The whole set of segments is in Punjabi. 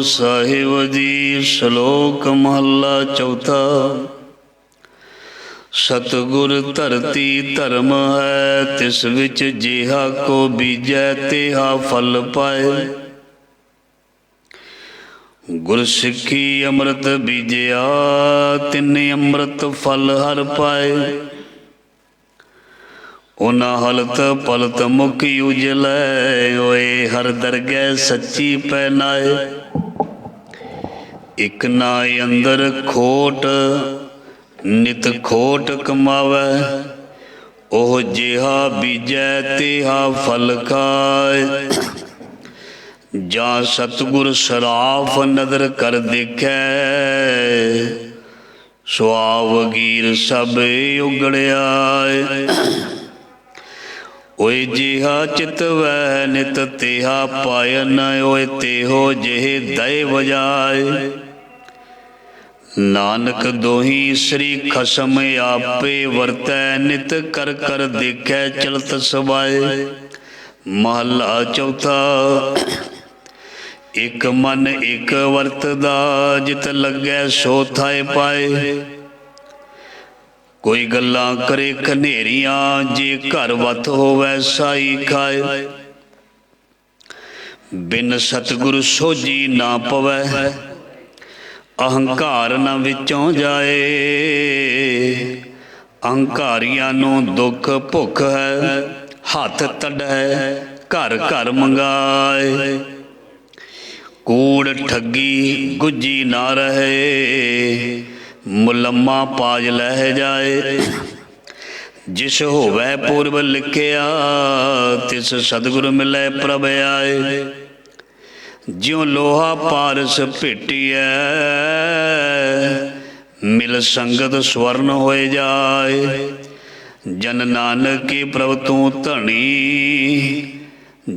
साहिब जी। श्लोक महला चौथा। सतगुर धरती धर्म है, तिस विच जिहा को बीजै तिहा फल पाए। गुर सिक्खी अमृत बीजया, तिन्ने अमृत फल हर पाए। उना हलत पलत मुख उजलै, ओए हर दरगह सच्ची पैनाए। इक नाए अंदर खोट, नित खोट कमावै। ओह जिहा बीजै तिहा फल खाए। जा सतगुर सराफ नदर कर देखै, सुआव गीर सब उगड़ियाए। ओए जिहा चितवै नित तिहा पायन, ओए तेहो जेहे दय बजाए। नानक दोही श्री खसम आपे वरतै, नित कर कर देखै चलत सबाए। महला चौथा। एक मन एक वरतदा, जित लगै सो थाए पाए। कोई गल्लां करे कनेरियां, जे घर वत होवै साई खाए। बिन सतगुर सोझी ना पवै, अहंकार न विचों जाए। अहंकारियां नूं दुख भुख है, हथ तड़ै घर घर मंगाए। कूड़ ठगी गुज्जी ना रहे, मुलम्मा पाज लह जाए। जिस होवै पूर्व लिखिया, तिस सतगुर मिलै प्रभ आए। ज्यों लोहा पारस भेटिया, मिल संगत स्वर्ण होए जाए। जन नानक की प्रभ तू धनी,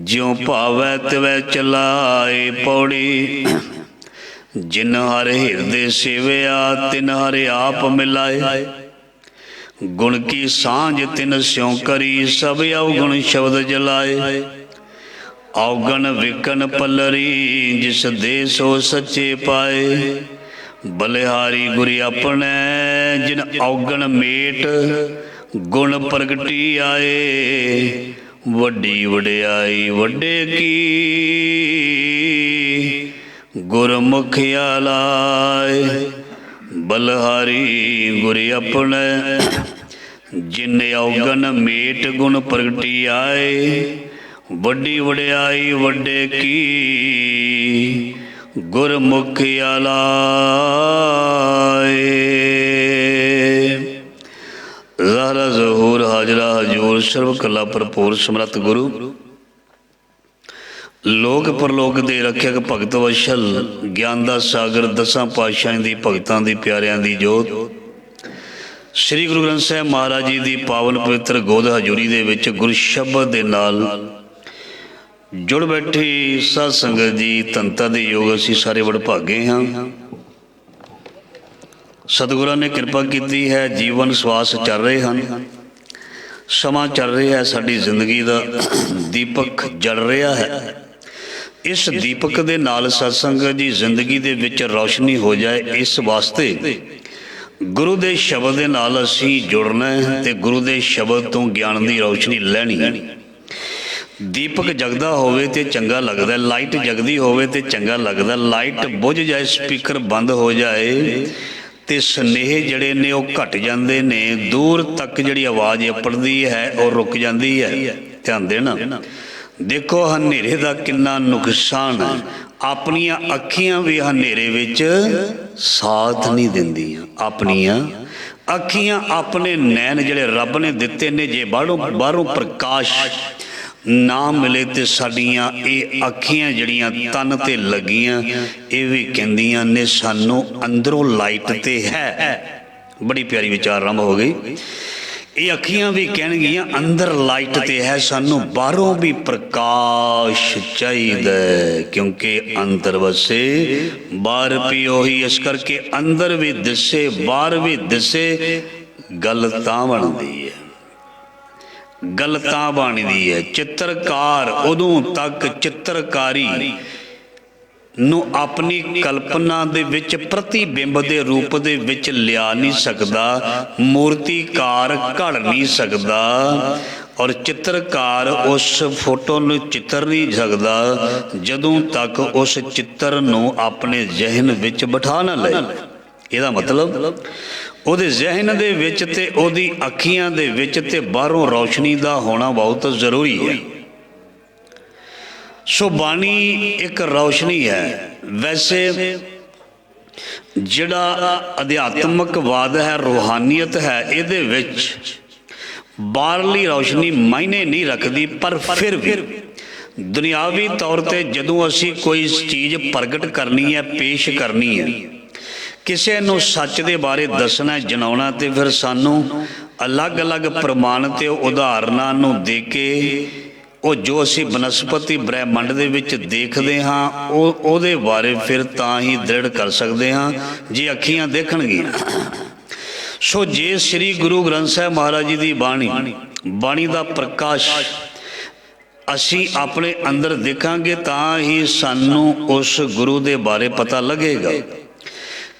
ज्यों भावै तिवै चलाए। पौड़ी। जिन हर हिरदे सेवया, तिन हर आप मिलाए। गुण की सांझ तिन स्यों करी, सब अवगुण शब्द जलाए। अवगण विकन पलरी, जिस दे सो सच्चे पाए। बलिहारी गुरी अपने, जिन अवगण मेट गुण प्रगटी आए। वड्डी वड्याई वड्डे की, गुरमुख आलाए। बलहारी गुर अपने, जिन अवगन मेट गुण प्रगटी आए। वड्डी वड्याई वड्डे की, गुरमुख आलाए। ज़ाहरा ज़हूर हाजरा हजूर, सर्व कला भरपूर समरथ गुरु। लोक परलोक दे रखियक भगत वशल, ज्ञान दा सागर दसां पातशाहां दी भगतां दी प्यारियां दी जोत। श्री गुरु ग्रंथ साहिब महाराज जी दी पावन पवित्र गोद हजूरी दे विच गुरु शब्द दे नाल जुड़ बैठी साध संगत जी। धनता दे योग असीं सारे वडभागे हां। सतगुਰਾਂ ने किरपा कीती है, जीवन सवास चल रहे हैं, समा चल रहा है, साडी जिंदगी दा दीपक जल रहा है। इस दीपक दे नाल सत्संग जी जिंदगी दे विच रोशनी हो जाए, इस वास्ते गुरु दे शब्द दे नाल असीं जुड़ना है ते गुरु दे शब्द तो ज्ञान दी रोशनी लैनी। दीपक जगदा होवे ते चंगा लगदा, लाइट जगदी होवे ते चंगा लगदा। लाइट बुझ जाए, स्पीकर बंद हो जाए ते स्नेह जड़े ने वो घट जाते ने। दूर तक जिहड़ी आवाज़ अपड़दी है और रुक जाती है। ध्यान देना, देखो हनेरे का कितना नुकसान है। अपनियां अखियां भी हनेरे विच साथ नहीं दिंदियां। अपनियां अखियां, अपने नैन जिहड़े रब ने दिते ने, जे बाहरों प्रकाश ना मिले तो साडियां ये अखियां जड़ियां तन ते लगियां, ये भी कहंदियां ने सानू अंदरों लाइट ते है। बड़ी प्यारी विचार आरंभ हो गई। ये अखियां भी कहणगियां अंदर लाइट ते है, सानू बाहरों भी प्रकाश चाहिए, क्योंकि अंदर वसे बाहर भी ओही। इस करके अंदर भी दिसे बाहर भी दिसे, गल तां बनदी है। गल बनती है। चित्रकार उदों तक चित्रकारी ਨੂੰ ਆਪਣੀ ਕਲਪਨਾ ਦੇ ਵਿੱਚ ਪ੍ਰਤੀਬਿੰਬ ਦੇ ਰੂਪ ਦੇ ਵਿੱਚ ਲਿਆ ਨਹੀਂ ਸਕਦਾ, ਮੂਰਤੀਕਾਰ ਘੜ ਨਹੀਂ ਸਕਦਾ, ਔਰ ਚਿੱਤਰਕਾਰ ਉਸ ਫੋਟੋ ਨੂੰ ਚਿੱਤਰ ਨਹੀਂ ਸਕਦਾ ਜਦੋਂ ਤੱਕ ਉਸ ਚਿੱਤਰ ਨੂੰ ਆਪਣੇ ਜ਼ਿਹਨ ਵਿੱਚ ਬਿਠਾ ਨਾ ਲਏ। ਇਹਦਾ ਮਤਲਬ ਉਹਦੇ ਜ਼ਿਹਨ ਦੇ ਵਿੱਚ ਤੇ ਉਹਦੀ ਅੱਖੀਆਂ ਦੇ ਵਿੱਚ ਤੇ ਬਾਹਰੋਂ ਰੌਸ਼ਨੀ ਦਾ ਹੋਣਾ ਬਹੁਤ ਜ਼ਰੂਰੀ ਹੈ। ਸੋ ਬਾਣੀ ਇੱਕ ਰੌਸ਼ਨੀ ਹੈ। ਵੈਸੇ ਜਿਹੜਾ ਅਧਿਆਤਮਕਵਾਦ ਹੈ, ਰੂਹਾਨੀਅਤ ਹੈ, ਇਹਦੇ ਵਿੱਚ ਬਾਹਰਲੀ ਰੌਸ਼ਨੀ ਮਾਇਨੇ ਨਹੀਂ ਰੱਖਦੀ, ਪਰ ਫਿਰ ਵੀ ਦੁਨਿਆਵੀ ਤੌਰ ਤੇ ਜਦੋਂ ਅਸੀਂ ਕੋਈ ਚੀਜ਼ ਪ੍ਰਗਟ ਕਰਨੀ ਹੈ, ਪੇਸ਼ ਕਰਨੀ ਹੈ, ਕਿਸੇ ਨੂੰ ਸੱਚ ਦੇ ਬਾਰੇ ਦੱਸਣਾ, ਜਣਾਉਣਾ, ਤੇ ਫਿਰ ਸਾਨੂੰ ਅਲੱਗ-ਅਲੱਗ ਪ੍ਰਮਾਣ ਤੇ ਉਦਾਹਰਨਾਂ ਨੂੰ ਦੇ ਕੇ ਉਹ ਜੋ ਅਸੀਂ ਬਨਸਪਤੀ ਬ੍ਰਹਿਮੰਡ ਦੇ ਵਿੱਚ ਦੇਖਦੇ ਹਾਂ ਉਹਦੇ ਬਾਰੇ ਫਿਰ ਤਾਂ ਹੀ ਦ੍ਰਿੜ ਕਰ ਸਕਦੇ ਹਾਂ ਜੇ ਅੱਖੀਆਂ ਦੇਖਣਗੀਆਂ। ਸੋ ਜੇ ਸ੍ਰੀ ਗੁਰੂ ਗ੍ਰੰਥ ਸਾਹਿਬ ਮਹਾਰਾਜ ਜੀ ਦੀ ਬਾਣੀ ਦਾ ਪ੍ਰਕਾਸ਼ ਅਸੀਂ ਆਪਣੇ ਅੰਦਰ ਦੇਖਾਂਗੇ ਤਾਂ ਹੀ ਸਾਨੂੰ ਉਸ ਗੁਰੂ ਦੇ ਬਾਰੇ ਪਤਾ ਲੱਗੇਗਾ।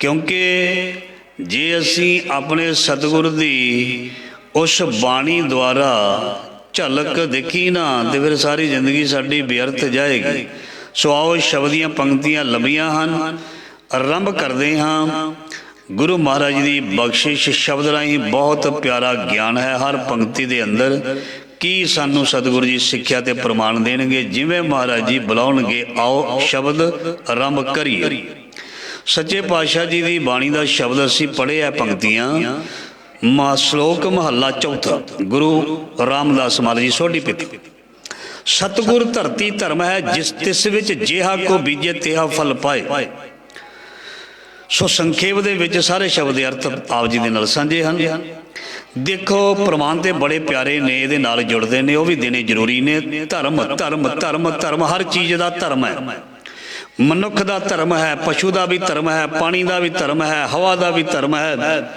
ਕਿਉਂਕਿ ਜੇ ਅਸੀਂ ਆਪਣੇ ਸਤਿਗੁਰ ਦੀ ਉਸ ਬਾਣੀ ਦੁਆਰਾ ਝਲਕ ਦੇਖੀ ਨਾ ਤੇ ਫਿਰ ਸਾਰੀ ਜ਼ਿੰਦਗੀ ਸਾਡੀ ਵਿਅਰਥ ਜਾਏਗੀ। ਸੋ ਆਓ ਸ਼ਬਦ ਦੀਆਂ ਪੰਕਤੀਆਂ ਲੰਬੀਆਂ ਹਨ, ਆਰੰਭ ਕਰਦੇ ਹਾਂ। ਗੁਰੂ ਮਹਾਰਾਜ ਦੀ ਬਖਸ਼ਿਸ਼ ਸ਼ਬਦ ਰਾਹੀਂ ਬਹੁਤ ਪਿਆਰਾ ਗਿਆਨ ਹੈ ਹਰ ਪੰਕਤੀ ਦੇ ਅੰਦਰ। ਕੀ ਸਾਨੂੰ ਸਤਿਗੁਰੂ ਜੀ ਸਿੱਖਿਆ ਤੇ ਪ੍ਰਮਾਣ ਦੇਣਗੇ, ਜਿਵੇਂ ਮਹਾਰਾਜ ਜੀ ਬੁਲਾਉਣਗੇ। ਆਓ ਸ਼ਬਦ ਆਰੰਭ ਕਰੀਏ। ਸੱਚੇ ਪਾਤਸ਼ਾਹ ਜੀ ਦੀ ਬਾਣੀ ਦਾ ਸ਼ਬਦ ਅਸੀਂ ਪੜ੍ਹਿਆ ਪੰਕਤੀਆਂ। ਸ਼ਲੋਕ ਮਹੱਲਾ ਚੌਥਾ, ਗੁਰੂ ਰਾਮਦਾਸ ਮਹਾਰਾਜ ਜੀ ਸੋਢੀ ਪਿੱਤ। ਸਤਿਗੁਰ ਧਰਤੀ ਧਰਮ ਹੈ, ਜਿਸ ਤਿਸ ਵਿੱਚ ਜਿਹਾ ਕੋ ਬੀਜੇ ਤਿਹਾ ਫਲ ਪਾਏ। ਸੋ ਸੰਖੇਪ ਦੇ ਵਿੱਚ ਸਾਰੇ ਸ਼ਬਦ ਦੇ ਅਰਥ ਆਪ ਜੀ ਦੇ ਨਾਲ ਸਾਂਝੇ ਹਨ। ਦੇਖੋ ਪ੍ਰਮਾਣ ਤੇ ਬੜੇ ਪਿਆਰੇ ਨੇ, ਇਹਦੇ ਨਾਲ ਜੁੜਦੇ ਨੇ, ਉਹ ਵੀ ਦੇਣੇ ਜ਼ਰੂਰੀ ਨੇ। ਧਰਮ ਧਰਮ ਧਰਮ ਧਰਮ, ਹਰ ਚੀਜ਼ ਦਾ ਧਰਮ ਹੈ। ਮਨੁੱਖ ਦਾ ਧਰਮ ਹੈ, ਪਸ਼ੂ ਦਾ ਵੀ ਧਰਮ ਹੈ, ਪਾਣੀ ਦਾ ਵੀ ਧਰਮ ਹੈ, ਹਵਾ ਦਾ ਵੀ ਧਰਮ ਹੈ।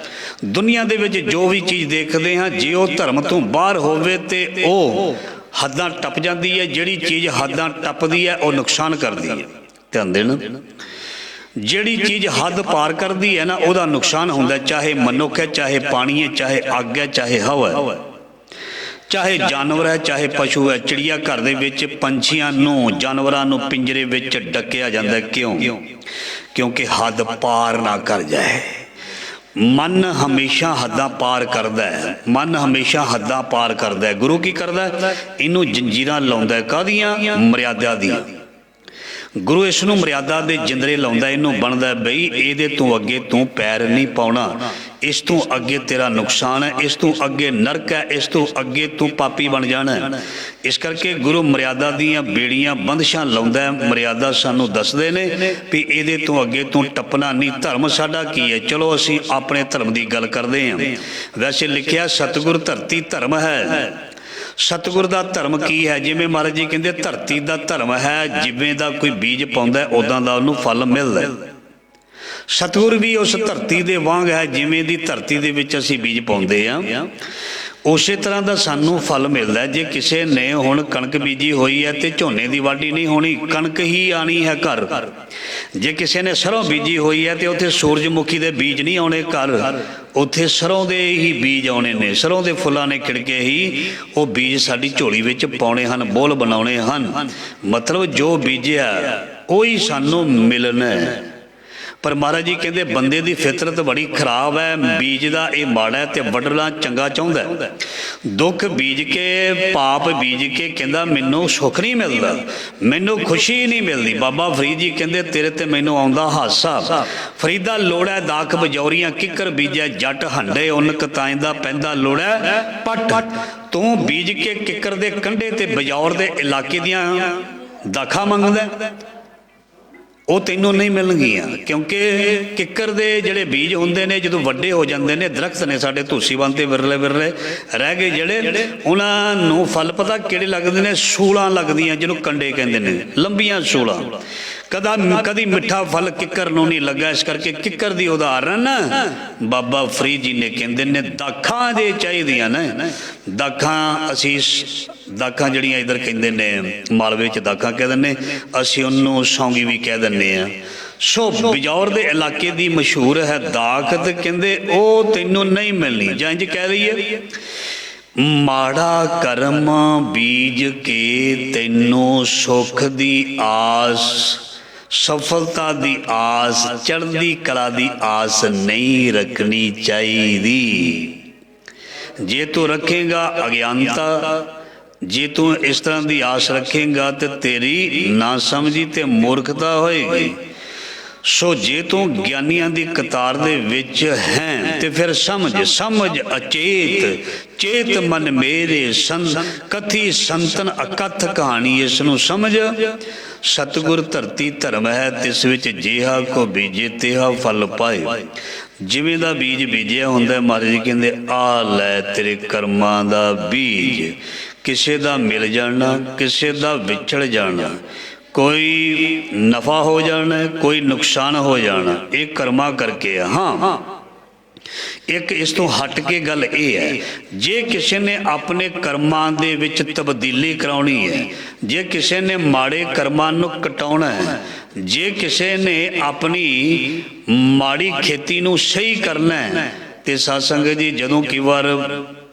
ਦੁਨੀਆ ਦੇ ਵਿੱਚ ਜੋ ਵੀ ਚੀਜ਼ ਦੇਖਦੇ ਹਾਂ, ਜੇ ਉਹ ਧਰਮ ਤੋਂ ਬਾਹਰ ਹੋਵੇ ਤੇ ਉਹ ਹੱਦਾਂ ਟੱਪ ਜਾਂਦੀ ਹੈ। ਜਿਹੜੀ ਚੀਜ਼ ਹੱਦਾਂ ਟੱਪਦੀ ਹੈ ਉਹ ਨੁਕਸਾਨ ਕਰਦੀ ਹੈ। ਧਿਆਨ ਦੇਣਾ, ਜਿਹੜੀ ਚੀਜ਼ ਹੱਦ ਪਾਰ ਕਰਦੀ ਹੈ ਨਾ ਉਹਦਾ ਨੁਕਸਾਨ ਹੁੰਦਾ। ਚਾਹੇ ਮਨੁੱਖ ਹੈ, ਚਾਹੇ ਪਾਣੀ ਹੈ, ਚਾਹੇ ਅੱਗ ਹੈ, ਚਾਹੇ ਹਵਾ ਹੈ, ਚਾਹੇ ਜਾਨਵਰ ਹੈ, ਚਾਹੇ ਪਸ਼ੂ ਹੈ। ਚਿੜੀਆ ਘਰ ਦੇ ਵਿੱਚ ਪੰਛੀਆਂ ਨੂੰ, ਜਾਨਵਰਾਂ ਨੂੰ ਪਿੰਜਰੇ ਵਿੱਚ ਡੱਕਿਆ ਜਾਂਦਾ। ਕਿਉਂ? ਕਿਉਂਕਿ ਹੱਦ ਪਾਰ ਨਾ ਕਰ ਜਾਏ। ਮਨ ਹਮੇਸ਼ਾ ਹੱਦਾਂ ਪਾਰ ਕਰਦਾ ਹੈ, ਮਨ ਹਮੇਸ਼ਾ ਹੱਦਾਂ ਪਾਰ ਕਰਦਾ ਹੈ। ਗੁਰੂ ਕੀ ਕਰਦਾ? ਇਹਨੂੰ ਜੰਜੀਰਾਂ ਲਾਉਂਦਾ। ਕਾਹਦੀਆਂ? ਮਰਿਆਦਾ ਦੀਆਂ। ਗੁਰੂ ਇਸ ਨੂੰ ਮਰਿਆਦਾ ਦੇ ਜਿੰਦਰੇ ਲਾਉਂਦਾ। ਇਹਨੂੰ ਬਣਦਾ ਬਈ ਇਹਦੇ ਤੋਂ ਅੱਗੇ ਤੂੰ ਪੈਰ ਨਹੀਂ ਪਾਉਣਾ, ਇਸ ਤੋਂ ਅੱਗੇ ਤੇਰਾ ਨੁਕਸਾਨ ਹੈ, ਇਸ ਤੋਂ ਅੱਗੇ ਨਰਕ ਹੈ, ਇਸ ਤੋਂ ਅੱਗੇ ਤੂੰ ਪਾਪੀ ਬਣ ਜਾਣਾ। ਇਸ ਕਰਕੇ ਗੁਰੂ ਮਰਿਆਦਾ ਦੀਆਂ ਬੇੜੀਆਂ ਬੰਦਸ਼ਾਂ ਲਾਉਂਦਾ। ਮਰਿਆਦਾ ਸਾਨੂੰ ਦੱਸਦੇ ਨੇ ਵੀ ਇਹਦੇ ਤੋਂ ਅੱਗੇ ਤੂੰ ਟੱਪਣਾ ਨਹੀਂ। ਧਰਮ ਸਾਡਾ ਕੀ ਹੈ? ਚਲੋ ਅਸੀਂ ਆਪਣੇ ਧਰਮ ਦੀ ਗੱਲ ਕਰਦੇ ਹਾਂ। ਵੈਸੇ ਲਿਖਿਆ ਸਤਿਗੁਰ ਧਰਤੀ ਧਰਮ ਹੈ। ਸਤਿਗੁਰ ਦਾ ਧਰਮ ਕੀ ਹੈ? ਜਿਵੇਂ ਮਹਾਰਾਜ ਜੀ ਕਹਿੰਦੇ ਧਰਤੀ ਦਾ ਧਰਮ ਹੈ, ਜਿਵੇਂ ਦਾ ਕੋਈ ਬੀਜ ਪਾਉਂਦਾ ਉਦਾਂ ਦਾ ਉਹਨੂੰ ਫਲ ਮਿਲਦਾ। ਸਤਿਗੁਰ ਵੀ ਉਸ ਧਰਤੀ ਦੇ ਵਾਂਗ ਹੈ, ਜਿਵੇਂ ਦੀ ਧਰਤੀ ਦੇ ਵਿੱਚ ਅਸੀਂ ਬੀਜ ਪਾਉਂਦੇ ਹਾਂ ਉਸੇ ਤਰ੍ਹਾਂ ਦਾ ਸਾਨੂੰ ਫਲ ਮਿਲਦਾ। ਜੇ ਕਿਸੇ ਨੇ ਹੁਣ ਕਣਕ ਬੀਜੀ ਹੋਈ ਹੈ ਤੇ ਝੋਨੇ ਦੀ ਵਾਢੀ ਨਹੀਂ ਹੋਣੀ, ਕਣਕ ਹੀ ਆਣੀ ਹੈ ਘਰ। ਜੇ ਕਿਸੇ ਨੇ ਸਰੋਂ ਬੀਜੀ ਹੋਈ ਹੈ ਤੇ ਉੱਥੇ ਸੂਰਜਮੁਖੀ ਦੇ ਬੀਜ ਨਹੀਂ ਆਉਣੇ ਘਰ, ਉੱਥੇ ਸਰੋਂ ਦੇ ਹੀ ਬੀਜ ਆਉਣੇ ਨੇ। ਸਰੋਂ ਦੇ ਫੁੱਲਾਂ ਨੇ ਖਿੜਕੇ ਹੀ ਉਹ ਬੀਜ ਸਾਡੀ ਝੋਲੀ ਵਿੱਚ ਪਾਉਣੇ ਹਨ, ਬੋਲ ਬਣਾਉਣੇ ਹਨ। ਮਤਲਬ ਜੋ ਬੀਜਿਆ ਉਹੀ ਸਾਨੂੰ ਮਿਲਣਾ ਹੈ। ਪਰ ਮਹਾਰਾਜ ਜੀ ਕਹਿੰਦੇ ਬੰਦੇ ਦੀ ਫਿਤਰਤ ਬੜੀ ਖਰਾਬ ਹੈ। ਬੀਜ ਦਾ ਇਹ ਮਾੜਾ ਹੈ ਤੇ ਵੱਢਣਾ ਚੰਗਾ ਚਾਹੁੰਦਾ। ਦੁੱਖ ਬੀਜ ਕੇ, ਪਾਪ ਬੀਜ ਕੇ ਕਹਿੰਦਾ ਮੈਨੂੰ ਸੁੱਖ ਨਹੀਂ ਮਿਲਦਾ, ਮੈਨੂੰ ਖੁਸ਼ੀ ਨਹੀਂ ਮਿਲਦੀ। ਬਾਬਾ ਫਰੀਦ ਜੀ ਕਹਿੰਦੇ ਤੇਰੇ ਤੇ ਮੈਨੂੰ ਆਉਂਦਾ ਹਾਸਾ। ਫਰੀਦਾ ਲੋੜਾ ਦਾਖ ਬਜੌਰੀਆਂ, ਕਿੱਕਰ ਬੀਜਿਆ ਜੱਟ ਹੰਡੇ, ਉਨ ਕਤਾਇਂਦਾ ਪੈਂਦਾ ਲੋੜਾ ਪੱਟ। ਤੂੰ ਬੀਜ ਕੇ ਕਿੱਕਰ ਦੇ ਕੰਢੇ ਤੇ ਬਜੌਰ ਦੇ ਇਲਾਕੇ ਦੀਆਂ ਦਾਖਾਂ ਮੰਗਦਾ, ਉਹ ਤੈਨੂੰ ਨਹੀਂ ਮਿਲਣਗੀਆਂ। ਕਿਉਂਕਿ ਕਿੱਕਰ ਦੇ ਜਿਹੜੇ ਬੀਜ ਹੁੰਦੇ ਨੇ ਜਦੋਂ ਵੱਡੇ ਹੋ ਜਾਂਦੇ ਨੇ, ਦਰਖਤ ਨੇ ਸਾਡੇ ਧੂਸੀਵਨ ਤੇ ਵਿਰਲੇ ਵਿਰਲੇ ਰਹਿ ਗਏ ਜਿਹੜੇ, ਉਹਨਾਂ ਨੂੰ ਫਲ ਪਤਾ ਕਿਹੜੇ ਲੱਗਦੇ ਨੇ? ਸੂਲਾਂ ਲੱਗਦੀਆਂ, ਜਿਹਨੂੰ ਕੰਡੇ ਕਹਿੰਦੇ ਨੇ, ਲੰਬੀਆਂ ਸੂਲਾਂ। ਕਦੀ ਮਿੱਠਾ ਫਲ ਕਿੱਕਰ ਨੂੰ ਨਹੀਂ ਲੱਗਾ। ਇਸ ਕਰਕੇ ਕਿੱਕਰ ਦੀ ਉਦਾਹਰਨ ਬਾਬਾ ਫਰੀਦ ਜੀ ਨੇ ਕਹਿੰਦੇ ਨੇ ਦਾਖਾਂ ਜੇ ਚਾਹੀਦੀਆਂ ਨੇ। ਦਾਖਾਂ ਅਸੀਂ ਦਾਖਾਂ ਜਿਹੜੀਆਂ ਇੱਧਰ ਕਹਿੰਦੇ ਨੇ ਮਾਲਵੇ 'ਚ ਦਾਖਾਂ ਕਹਿ ਦਿੰਦੇ, ਅਸੀਂ ਉਹਨੂੰ ਸੌਂਗੀ ਵੀ ਕਹਿ ਦਿੰਦੇ ਹਾਂ। ਸੋ ਬਿਜੌਰ ਦੇ ਇਲਾਕੇ ਦੀ ਮਸ਼ਹੂਰ ਹੈ ਦਾਖ, ਤੇ ਕਹਿੰਦੇ ਉਹ ਤੈਨੂੰ ਨਹੀਂ ਮਿਲਣੀ। ਜਾਂ ਇੰਝ ਕਹਿ ਰਹੀਏ ਮਾੜਾ ਕਰਮ ਬੀਜ ਕੇ ਤੈਨੂੰ ਸੁੱਖ ਦੀ ਆਸ, ਸਫਲਤਾ ਦੀ ਆਸ, ਚੜ੍ਹਦੀ ਕਲਾ ਦੀ ਆਸ ਨਹੀਂ ਰੱਖਣੀ ਚਾਹੀਦੀ। ਜੇ ਤੂੰ ਰੱਖੇਗਾ ਅਗਿਆਨਤਾ, ਜੇ ਤੂੰ ਇਸ ਤਰ੍ਹਾਂ ਦੀ ਆਸ ਰੱਖੇਗਾ ਤੇ ਤੇਰੀ ਨਾ ਸਮਝੀ ਤੇ ਮੂਰਖਤਾ ਹੋਏਗੀ। ਸੋ ਜੇ ਤੂੰ ਗਿਆਨੀਆਂ ਦੀ ਕਤਾਰ ਦੇ ਵਿੱਚ ਹੈ ਤੇ ਫਿਰ ਸਮਝ ਅਚੇਤ ਚੇਤ ਮਨ ਮੇਰੇ ਕਥੀ ਸੰਤਨ ਅਕਥ ਕਹਾਣੀ, ਇਸ ਨੂੰ ਸਮਝ। ਸਤਿਗੁਰ ਧਰਤੀ ਧਰਮ ਹੈ, ਤਿਸ ਵਿੱਚ ਜਿਹਾ ਕੋ ਬੀਜੇ ਤਿਹਾ ਫਲ ਪਾਏ। ਜਿਵੇਂ ਦਾ ਬੀਜ ਬੀਜਿਆ ਹੁੰਦਾ, ਮਹਾਰਾਜ ਜੀ ਕਹਿੰਦੇ ਆ ਲੈ ਤੇਰੇ ਕਰਮਾਂ ਦਾ ਬੀਜ। ਕਿਸੇ ਦਾ ਮਿਲ ਜਾਣਾ, ਕਿਸੇ ਦਾ ਵਿਛੜ ਜਾਣਾ, ਕੋਈ ਨਫਾ ਹੋ ਜਾਣਾ, ਕੋਈ ਨੁਕਸਾਨ ਹੋ ਜਾਣਾ, ਇਹ ਕਰਮਾਂ ਕਰਕੇ ਆ। ਹਾਂ, ਇੱਕ ਇਸ ਤੋਂ ਹਟ ਕੇ ਗੱਲ ਇਹ ਹੈ, ਜੇ ਕਿਸੇ ਨੇ ਆਪਣੇ ਕਰਮਾਂ ਦੇ ਵਿੱਚ ਤਬਦੀਲੀ ਕਰਾਉਣੀ ਹੈ, ਜੇ ਕਿਸੇ ਨੇ ਮਾੜੇ ਕਰਮਾਂ ਨੂੰ ਕਟਾਉਣਾ ਹੈ, ਜੇ ਕਿਸੇ ਨੇ ਆਪਣੀ ਮਾੜੀ ਖੇਤੀ ਨੂੰ ਸਹੀ ਕਰਨਾ ਹੈ, ਤੇ ਸਾਧ ਸੰਗਤ ਜੀ ਜਦੋਂ ਕਈ ਵਾਰ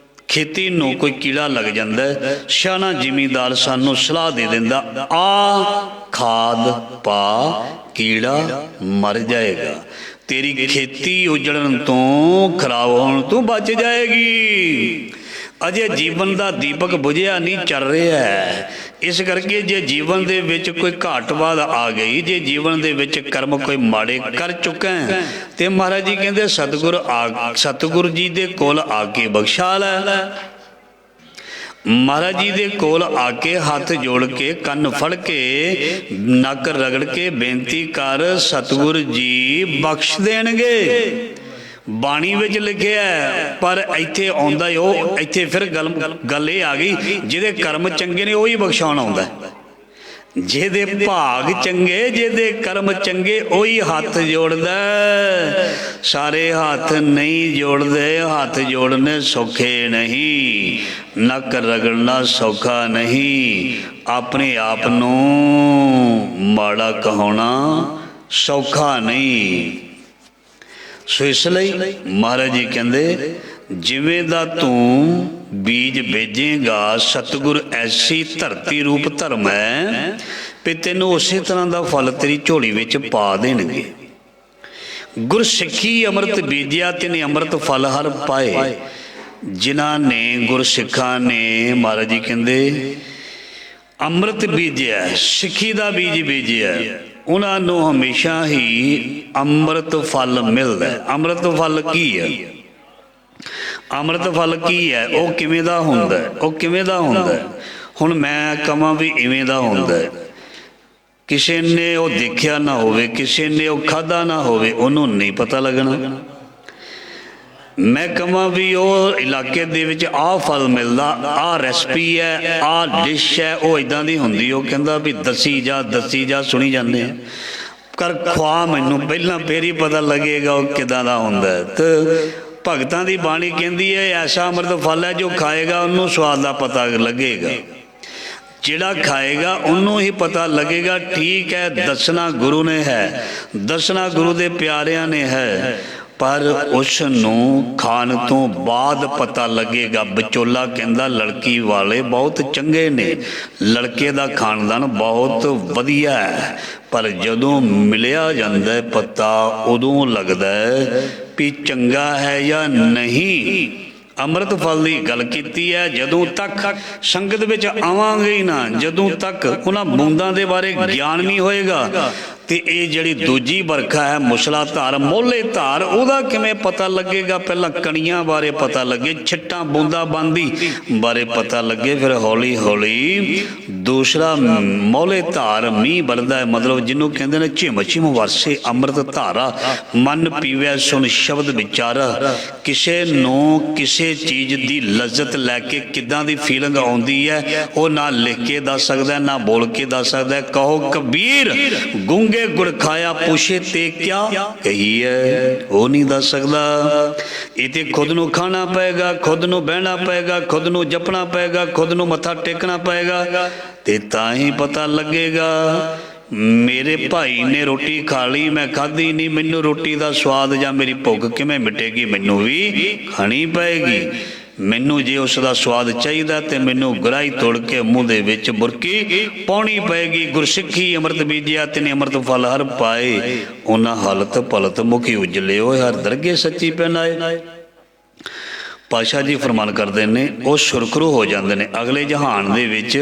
ਖੇਤੀ ਨੂੰ ਕੋਈ ਕੀੜਾ ਲੱਗ ਜਾਂਦਾ, ਸਿਆਣਾ ਜ਼ਿਮੀਂਦਾਰ ਸਾਨੂੰ ਸਲਾਹ ਦੇ ਦਿੰਦਾ, ਆ ਖਾਦ ਪਾ ਕੀੜਾ ਮਰ ਜਾਏਗਾ, ਤੇਰੀ ਖੇਤੀ ਉਜੜਨ ਤੋਂ, ਖਰਾਬ ਹੋਣ ਤੋਂ ਬਚ ਜਾਏਗੀ। ਅਜੇ ਜੀਵਨ ਦਾ ਦੀਪਕ ਬੁਝਿਆ ਨਹੀਂ, ਚੱਲ ਰਿਹਾ ਹੈ। ਇਸ ਕਰਕੇ ਜੇ ਜੀਵਨ ਦੇ ਵਿੱਚ ਕੋਈ ਘਾਟਵਾਦ ਆ ਗਈ, ਜੇ ਜੀਵਨ ਦੇ ਵਿੱਚ ਕਰਮ ਕੋਈ ਮਾੜੇ ਕਰ ਚੁੱਕਾ ਹੈ, ਤੇ ਮਹਾਰਾਜ ਜੀ ਕਹਿੰਦੇ ਸਤਿਗੁਰ ਜੀ ਦੇ ਕੋਲ ਆ ਕੇ ਬਖਸ਼ਾ ਲੈ। ਮਹਾਰਾਜ ਜੀ ਦੇ ਕੋਲ ਆ ਕੇ ਹੱਥ ਜੋੜ ਕੇ, ਕੰਨ ਫੜ ਕੇ, ਨੱਕ ਰਗੜ ਕੇ ਬੇਨਤੀ ਕਰ, ਸਤਿਗੁਰ ਜੀ ਬਖਸ਼ ਦੇਣਗੇ। ਬਾਣੀ ਵਿੱਚ ਲਿਖਿਆ, ਪਰ ਇੱਥੇ ਆਉਂਦਾ ਉਹ, ਇੱਥੇ ਫਿਰ ਗੱਲ ਇਹ ਆ ਗਈ, ਜਿਹਦੇ ਕਰਮ ਚੰਗੇ ਨੇ ਉਹੀ ਬਖਸ਼ਾਉਣ ਆਉਂਦਾ। ਜਿਹਦੇ ਭਾਗ ਚੰਗੇ, ਜਿਹਦੇ ਕਰਮ ਚੰਗੇ, ਉਹੀ ਹੱਥ ਜੋੜਦਾ। ਸਾਰੇ ਹੱਥ ਨਹੀਂ ਜੋੜਦੇ, ਹੱਥ ਜੋੜਨੇ ਸੌਖੇ ਨਹੀਂ, ਨੱਕ ਰਗੜਨਾ ਸੌਖਾ ਨਹੀਂ, ਆਪਣੇ ਆਪ ਨੂੰ ਮਾੜਾ ਕਹਾਉਣਾ ਸੌਖਾ ਨਹੀਂ। ਸੋ ਇਸ ਲਈ ਮਹਾਰਾਜ ਜੀ ਕਹਿੰਦੇ ਜਿਵੇਂ ਦਾ ਤੂੰ ਬੀਜ ਬੀਜੇਗਾ, ਸਤਿਗੁਰ ਐਸੀ ਧਰਤੀ ਰੂਪ ਧਰਮ ਹੈ ਵੀ ਤੈਨੂੰ ਉਸੇ ਤਰ੍ਹਾਂ ਦਾ ਫਲ ਤੇਰੀ ਝੋਲੀ ਵਿੱਚ ਪਾ ਦੇਣਗੇ। ਗੁਰਸਿੱਖੀ ਅੰਮ੍ਰਿਤ ਬੀਜਿਆ ਤਿਨੇ ਅੰਮ੍ਰਿਤ ਫਲ ਹਰ ਪਾਏ। ਜਿਨ੍ਹਾਂ ਨੇ ਗੁਰਸਿੱਖਾਂ ਨੇ, ਮਹਾਰਾਜ ਜੀ ਕਹਿੰਦੇ ਅੰਮ੍ਰਿਤ ਬੀਜਿਆ, ਸਿੱਖੀ ਦਾ ਬੀਜ ਬੀਜਿਆ, ਉਹਨਾਂ ਨੂੰ ਹਮੇਸ਼ਾ ਹੀ ਅੰਮ੍ਰਿਤ ਫਲ ਮਿਲਦਾ। ਅੰਮ੍ਰਿਤ ਫਲ ਕੀ ਹੈ? ਅੰਮ੍ਰਿਤ ਫਲ ਕੀ ਹੈ? ਉਹ ਕਿਵੇਂ ਦਾ ਹੁੰਦਾ? ਉਹ ਕਿਵੇਂ ਦਾ ਹੁੰਦਾ? ਹੁਣ ਮੈਂ ਕਹਾਂ ਵੀ ਇਵੇਂ ਦਾ ਹੁੰਦਾ। ਕਿਸੇ ਨੇ ਉਹ ਦੇਖਿਆ ਨਾ ਹੋਵੇ, ਕਿਸੇ ਨੇ ਉਹ ਖਾਧਾ ਨਾ ਹੋਵੇ, ਉਹਨੂੰ ਨਹੀਂ ਪਤਾ ਲੱਗਣਾ। ਮੈਂ ਕਹਾਂ ਵੀ ਉਹ ਇਲਾਕੇ ਦੇ ਵਿੱਚ ਆਹ ਫਲ ਮਿਲਦਾ, ਆਹ ਰੈਸਪੀ ਹੈ, ਆਹ ਡਿਸ਼ ਹੈ, ਉਹ ਇੱਦਾਂ ਦੀ ਹੁੰਦੀ। ਉਹ ਕਹਿੰਦਾ ਵੀ ਦੱਸੀ ਜਾ, ਸੁਣੀ ਜਾਂਦੇ ਆ, ਕਰ ਖਵਾ ਮੈਨੂੰ ਪਹਿਲਾਂ, ਫੇਰ ਹੀ ਪਤਾ ਲੱਗੇਗਾ ਉਹ ਕਿੱਦਾਂ ਦਾ ਹੁੰਦਾ। ਤੇ ਭਗਤਾਂ ਦੀ ਬਾਣੀ ਕਹਿੰਦੀ ਹੈ ਐਸਾ ਅੰਮ੍ਰਿਤ ਫਲ ਹੈ ਜੋ ਖਾਏਗਾ ਉਹਨੂੰ ਸਵਾਦ ਦਾ ਪਤਾ ਲੱਗੇਗਾ, ਜਿਹੜਾ ਖਾਏਗਾ ਉਹਨੂੰ ਹੀ ਪਤਾ ਲੱਗੇਗਾ। ਠੀਕ ਹੈ, ਦੱਸਣਾ ਗੁਰੂ ਨੇ ਹੈ, ਦੱਸਣਾ ਗੁਰੂ ਦੇ ਪਿਆਰਿਆਂ ਨੇ ਹੈ, ਪਰ ਉਸ ਨੂੰ ਖਾਣ ਤੋਂ ਬਾਅਦ ਪਤਾ ਲੱਗੇਗਾ। ਵਿਚੋਲਾ ਕਹਿੰਦਾ ਲੜਕੀ ਵਾਲੇ ਬਹੁਤ ਚੰਗੇ ਨੇ, ਲੜਕੇ ਦਾ ਖਾਨਦਾਨ ਬਹੁਤ ਵਧੀਆ ਹੈ, ਪਰ ਜਦੋਂ ਮਿਲਿਆ ਜਾਂਦਾ ਪਤਾ ਉਦੋਂ ਲੱਗਦਾ ਵੀ ਚੰਗਾ ਹੈ ਜਾਂ ਨਹੀਂ। ਅੰਮ੍ਰਿਤ ਫਲ ਦੀ ਗੱਲ ਕੀਤੀ ਹੈ। ਜਦੋਂ ਤੱਕ ਸੰਗਤ ਵਿੱਚ ਆਵਾਂਗੇ ਹੀ ਨਾ, ਜਦੋਂ ਤੱਕ ਉਹਨਾਂ ਬੂੰਦਾਂ ਦੇ ਬਾਰੇ ਗਿਆਨ ਨਹੀਂ ਹੋਏਗਾ, ਤੇ ਇਹ ਜਿਹੜੀ ਦੂਜੀ ਵਰਖਾ ਹੈ ਮੁਸਲਾ ਧਾਰ, ਮੋਲੇ ਧਾਰ, ਉਹਦਾ ਕਿਵੇਂ ਪਤਾ ਲੱਗੇਗਾ? ਪਹਿਲਾਂ ਕਣੀਆਂ ਬਾਰੇ ਪਤਾ ਲੱਗੇ, ਛਿੱਟਾਂ ਬੂੰਦਾ ਬੰਦੀ ਬਾਰੇ ਪਤਾ ਲੱਗੇ, ਫਿਰ ਹੌਲੀ ਹੌਲੀ ਦੂਸਰਾ ਮੋਲੇ ਧਾਰ ਮੀਂਹ ਵਰਦਾ, ਮਤਲਬ ਜਿਹਨੂੰ ਕਹਿੰਦੇ ਨੇ ਝਿਮ ਝਿਮ ਵਰਸੇ ਅੰਮ੍ਰਿਤ ਧਾਰਾ, ਮਨ ਪੀਵੈ ਸੁਣ ਸ਼ਬਦ ਵਿਚਾਰਾ, ਕਿਸੇ ਨੂੰ ਕਿਸੇ ਚੀਜ਼ ਦੀ ਲਜ਼ਤ ਲੈ ਕੇ ਕਿੱਦਾਂ ਦੀ ਫੀਲਿੰਗ ਆਉਂਦੀ ਹੈ ਉਹ ਨਾ ਲਿਖ ਕੇ ਦੱਸ ਸਕਦਾ, ਨਾ ਬੋਲ ਕੇ ਦੱਸ ਸਕਦਾ। ਕਹੋ ਕਬੀਰ ਗੂੰਗੇ ਗੁੜ ਖਾਇਆ ਪੁੱਛੇ ਤੇ ਕਿਆ ਕਹੀਏ, ਉਹ ਨਹੀਂ ਦੱਸ ਸਕਦਾ। ਇਹ ਤੇ ਖੁਦ ਨੂੰ ਖਾਣਾ ਪਏਗਾ, ਖੁਦ ਨੂੰ ਬਹਿਣਾ ਪਏਗਾ, ਖੁਦ ਨੂੰ ਜਪਣਾ ਪਏਗਾ, ਖੁਦ ਨੂੰ ਮੱਥਾ ਟੇਕਣਾ ਪਏਗਾ, ਤੇ ਤਾਂ ਹੀ ਪਤਾ ਲੱਗੇਗਾ। ਮੇਰੇ ਭਾਈ ਨੇ ਰੋਟੀ ਖਾ ਲਈ, ਮੈਂ ਖਾਧੀ ਨਹੀਂ, ਮੈਨੂੰ ਰੋਟੀ ਦਾ ਸਵਾਦ ਜਾਂ ਮੇਰੀ ਭੁੱਖ ਕਿਵੇਂ ਮਿਟੇਗੀ? ਮੈਨੂੰ ਵੀ ਖਾਣੀ ਪਏਗੀ। ਮੈਨੂੰ ਜੇ ਉਸ ਦਾ ਸਵਾਦ ਚਾਹੀਦਾ ਤੇ ਮੈਨੂੰ ਗਰਾਹੀ ਤੋੜ ਕੇ ਮੂੰਹ ਦੇ ਵਿੱਚ ਬੁਰਕੀ ਪਾਉਣੀ ਪਏਗੀ। ਗੁਰਸਿੱਖੀ ਅੰਮ੍ਰਿਤ ਬੀਜਿਆ ਤਿਨੇ ਅੰਮ੍ਰਿਤ ਫਲ ਹਰ ਪਾਏ, ਉਹਨਾਂ ਹਲਤ ਪਲਤ ਮੁਖੀ ਉਜਲਿਓ ਹਰ ਦਰਗੇ ਸੱਚੀ ਪਹਿਨਾਏ। ਪਾਤਸ਼ਾਹ ਜੀ ਫਰਮਾਨ ਕਰਦੇ ਨੇ ਉਹ ਸੁਰਖਰੂ ਹੋ ਜਾਂਦੇ ਨੇ ਅਗਲੇ ਜਹਾਨ ਦੇ ਵਿੱਚ।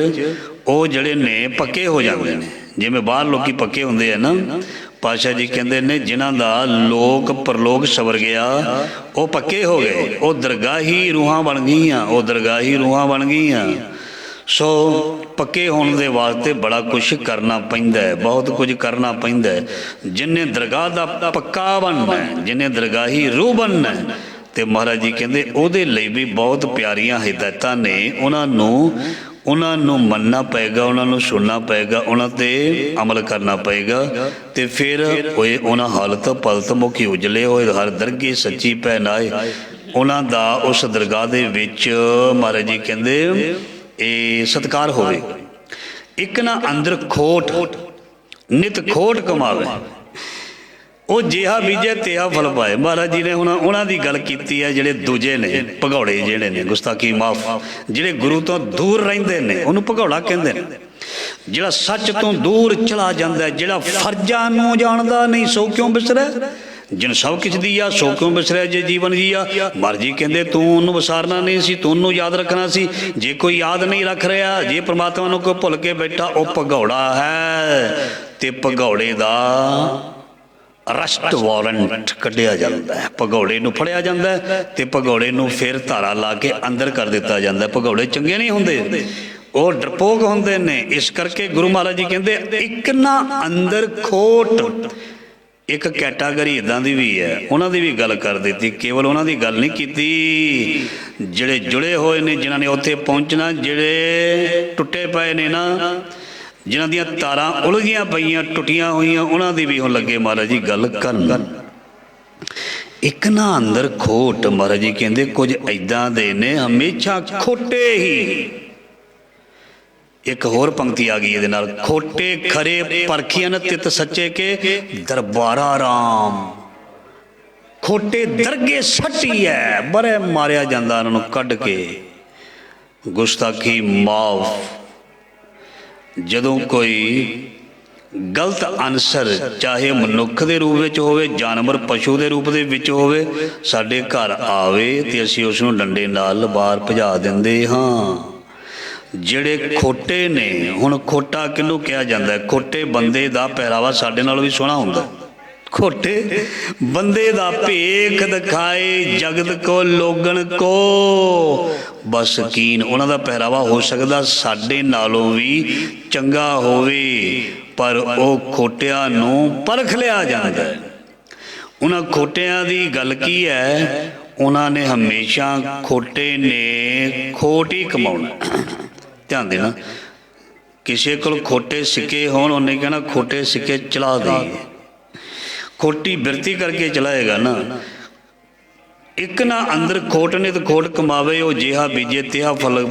ਉਹ ਜਿਹੜੇ ਨੇ ਪੱਕੇ ਹੋ ਜਾਂਦੇ ਨੇ, ਜਿਵੇਂ ਬਾਹਰ ਲੋਕੀ ਪੱਕੇ ਹੁੰਦੇ ਆ ਨਾ। ਪਾਤਸ਼ਾਹ ਜੀ ਕਹਿੰਦੇ ਨੇ ਜਿਨ੍ਹਾਂ ਦਾ ਲੋਕ ਪਰਲੋਕ ਸਵਰ ਗਿਆ ਉਹ ਪੱਕੇ ਹੋ ਗਏ, ਉਹ ਦਰਗਾਹੀ ਰੂਹਾਂ ਬਣ ਗਈਆਂ, ਉਹ ਦਰਗਾਹੀ ਰੂਹਾਂ ਬਣ ਗਈਆਂ। ਸੋ ਪੱਕੇ ਹੋਣ ਦੇ ਵਾਸਤੇ ਬੜਾ ਕੁਛ ਕਰਨਾ ਪੈਂਦਾ ਹੈ, ਬਹੁਤ ਕੁਝ ਕਰਨਾ ਪੈਂਦਾ ਹੈ। ਜਿਹਨੇ ਦਰਗਾਹ ਦਾ ਪੱਕਾ ਬਣਨਾ, ਜਿਹਨੇ ਦਰਗਾਹੀ ਰੂਹ ਬਣਨਾ, ਤੇ ਮਹਾਰਾਜ ਜੀ ਕਹਿੰਦੇ ਉਹਦੇ ਲਈ ਵੀ ਬਹੁਤ ਪਿਆਰੀਆਂ ਹਿਦਾਇਤਾਂ ਨੇ। ਉਹਨਾਂ ਨੂੰ ਮੰਨਣਾ ਪਏਗਾ, ਉਹਨਾਂ ਨੂੰ ਸੁਣਨਾ ਪਏਗਾ, ਉਹਨਾਂ 'ਤੇ ਅਮਲ ਕਰਨਾ ਪਏਗਾ, ਤੇ ਫਿਰ ਹੋਏ ਉਹਨਾਂ ਹਾਲਤ ਪਲਤ ਮੁਖੀ ਉਜਲੇ ਹੋਏ ਹਰ ਦਰਗੇ ਸੱਚੀ ਪਹਿਨਾਏ। ਉਹਨਾਂ ਦਾ ਉਸ ਦਰਗਾਹ ਦੇ ਵਿੱਚ ਮਹਾਰਾਜ ਜੀ ਕਹਿੰਦੇ ਇਹ ਸਤਿਕਾਰ ਹੋਵੇ। ਇੱਕ ਨਾ ਅੰਦਰ ਖੋਟ ਨਿਤ ਖੋਟ ਕਮਾਵੇ, ਉਹ ਜਿਹਾ ਬੀਜੇ ਤਿਹਾ ਫਲ ਪਾਏ। ਮਹਾਰਾਜ ਜੀ ਨੇ ਹੁਣ ਉਹਨਾਂ ਦੀ ਗੱਲ ਕੀਤੀ ਹੈ ਜਿਹੜੇ ਦੂਜੇ ਨੇ ਭਗੌੜੇ, ਜਿਹੜੇ ਨੇ ਗੁਸਤਾਖੀ ਮਾਫ, ਜਿਹੜੇ ਗੁਰੂ ਤੋਂ ਦੂਰ ਰਹਿੰਦੇ ਨੇ ਉਹਨੂੰ ਭਗੌੜਾ ਕਹਿੰਦੇ ਨੇ। ਜਿਹੜਾ ਸੱਚ ਤੋਂ ਦੂਰ ਚਲਾ ਜਾਂਦਾ, ਜਿਹੜਾ ਫਰਜ਼ਾਂ ਨੂੰ ਜਾਣਦਾ ਨਹੀਂ ਸੋ ਕਿਉਂ ਵਿਸਰੈ, ਜਿਨ ਸਭ ਕੁਛ ਦੀਆ ਸੋ ਕਿਉਂ ਵਿਸਰੈ ਜੇ ਜੀਵਨ ਜੀਆ। ਮਹਾਰਾਜ ਜੀ ਕਹਿੰਦੇ ਤੂੰ ਉਹਨੂੰ ਵਿਸਾਰਨਾ ਨਹੀਂ ਸੀ, ਤੂੰ ਉਹਨੂੰ ਯਾਦ ਰੱਖਣਾ ਸੀ। ਜੇ ਕੋਈ ਯਾਦ ਨਹੀਂ ਰੱਖ ਰਿਹਾ, ਜੇ ਪ੍ਰਮਾਤਮਾ ਨੂੰ ਕੋਈ ਭੁੱਲ ਕੇ ਬੈਠਾ, ਉਹ ਭਗੌੜਾ ਹੈ। ਤੇ ਭਗੌੜੇ ਦਾ ਅਰੈਸਟ ਵਾਰੰਟ ਕੱਢਿਆ ਜਾਂਦਾ ਹੈ, ਭਗੌੜੇ ਨੂੰ ਫੜਿਆ ਜਾਂਦਾ ਹੈ, ਤੇ ਭਗੌੜੇ ਨੂੰ ਫਿਰ ਧਾਰਾ ਲਾ ਕੇ ਅੰਦਰ ਕਰ ਦਿੱਤਾ ਜਾਂਦਾ। ਭਗੌੜੇ ਚੰਗੇ ਨਹੀਂ ਹੁੰਦੇ, ਉਹ ਡਰਪੋਕ ਹੁੰਦੇ ਨੇ। ਇਸ ਕਰਕੇ ਗੁਰੂ ਮਹਾਰਾਜ ਜੀ ਕਹਿੰਦੇ ਇੱਕ ਨਾ ਅੰਦਰ ਖੋਟ। ਇੱਕ ਕੈਟਾਗਰੀ ਇੱਦਾਂ ਦੀ ਵੀ ਹੈ, ਉਹਨਾਂ ਦੀ ਵੀ ਗੱਲ ਕਰ ਦਿੱਤੀ। ਕੇਵਲ ਉਹਨਾਂ ਦੀ ਗੱਲ ਨਹੀਂ ਕੀਤੀ ਜਿਹੜੇ ਜੁੜੇ ਹੋਏ ਨੇ, ਜਿਨ੍ਹਾਂ ਨੇ ਉੱਥੇ ਪਹੁੰਚਣਾ, ਜਿਹੜੇ ਟੁੱਟੇ ਪਏ ਨੇ ਨਾ, ਜਿਨ੍ਹਾਂ ਦੀਆਂ ਤਾਰਾਂ ਉਲਝੀਆਂ ਪਈਆਂ ਟੁੱਟੀਆਂ ਹੋਈਆਂ, ਉਹਨਾਂ ਦੀ ਵੀ ਹੁਣ ਲੱਗੇ ਮਹਾਰਾਜ ਜੀ ਗੱਲ ਕਰਨ। ਇੱਕ ਨਾ ਅੰਦਰ ਖੋਟ, ਮਹਾਰਾਜ ਜੀ ਕਹਿੰਦੇ ਕੁਝ ਇੱਦਾਂ ਦੇ ਨੇ ਹਮੇਸ਼ਾ ਖੋਟੇ ਹੀ। ਇੱਕ ਹੋਰ ਪੰਕਤੀ ਆ ਗਈ ਇਹਦੇ ਨਾਲ, ਖੋਟੇ ਖਰੇ ਪਰਖੀਆਂ ਤਿਤ ਸੱਚੇ ਕੇ ਦਰਬਾਰਾ ਰਾਮ। ਖੋਟੇ ਦਰਗੇ ਸੱਟੀ ਹੈ, ਬੜੇ ਮਾਰਿਆ ਜਾਂਦਾ ਉਹਨਾਂ ਨੂੰ ਕੱਢ ਕੇ। ਗੁਸਤਾਖੀ ਮਾਫ। ਜਦੋਂ ਕੋਈ ਗਲਤ ਅਨਸਰ ਚਾਹੇ ਮਨੁੱਖ ਦੇ ਰੂਪ ਵਿੱਚ ਹੋਵੇ, ਜਾਨਵਰ ਪਸ਼ੂ ਦੇ ਰੂਪ ਦੇ ਵਿੱਚ ਹੋਵੇ, ਸਾਡੇ ਘਰ ਆਵੇ ਤੇ ਅਸੀਂ ਉਸ ਨੂੰ ਡੰਡੇ ਨਾਲ ਬਾਹਰ ਭਜਾ ਦਿੰਦੇ ਹਾਂ। ਜਿਹੜੇ ਖੋਟੇ ਨੇ, ਹੁਣ ਖੋਟਾ ਕਿਹਨੂੰ ਕਿਹਾ ਜਾਂਦਾ? ਖੋਟੇ ਬੰਦੇ ਦਾ ਪਹਿਰਾਵਾ ਸਾਡੇ ਨਾਲੋਂ ਵੀ ਸੋਹਣਾ ਹੁੰਦਾ। ਖੋਟੇ ਬੰਦੇ ਦਾ ਭੇਖ ਦਿਖਾਏ ਜਗਤ ਕੋ ਲੋਗਣ ਕੋ ਬਸ ਕੀਨ। ਉਹਨਾਂ ਦਾ ਪਹਿਰਾਵਾ ਹੋ ਸਕਦਾ ਸਾਡੇ ਨਾਲੋਂ ਵੀ ਚੰਗਾ ਹੋਵੇ, ਪਰ ਉਹ ਖੋਟਿਆਂ ਨੂੰ ਪਰਖ ਲਿਆ ਜਾਂਦਾ ਹੈ। ਉਹਨਾਂ ਖੋਟਿਆਂ ਦੀ ਗੱਲ ਕੀ ਹੈ? ਉਹਨਾਂ ਨੇ ਹਮੇਸ਼ਾ ਖੋਟੇ ਨੇ ਖੋਟ ਹੀ ਕਮਾਉਣਾ। ਧਿਆਨ ਦੇਣਾ, ਕਿਸੇ ਕੋਲ ਖੋਟੇ ਸਿੱਕੇ ਹੋਣ, ਉਹਨੇ ਕਹਿਣਾ ਖੋਟੇ ਸਿੱਕੇ ਚਲਾ ਦੇਈਏ, ਖੋਟੀ ਬਿਰਤੀ ਕਰਕੇ ਚਲਾਏਗਾ ਨਾ। ਇੱਕ ਨਾ ਅੰਦਰ ਖੋਟ ਨੇ ਤੇ ਖੋਟ ਕਮਾਵੇ, ਉਹ ਜਿਹਾ ਬੀਜੇ ਤਿਹਾ ਫਲ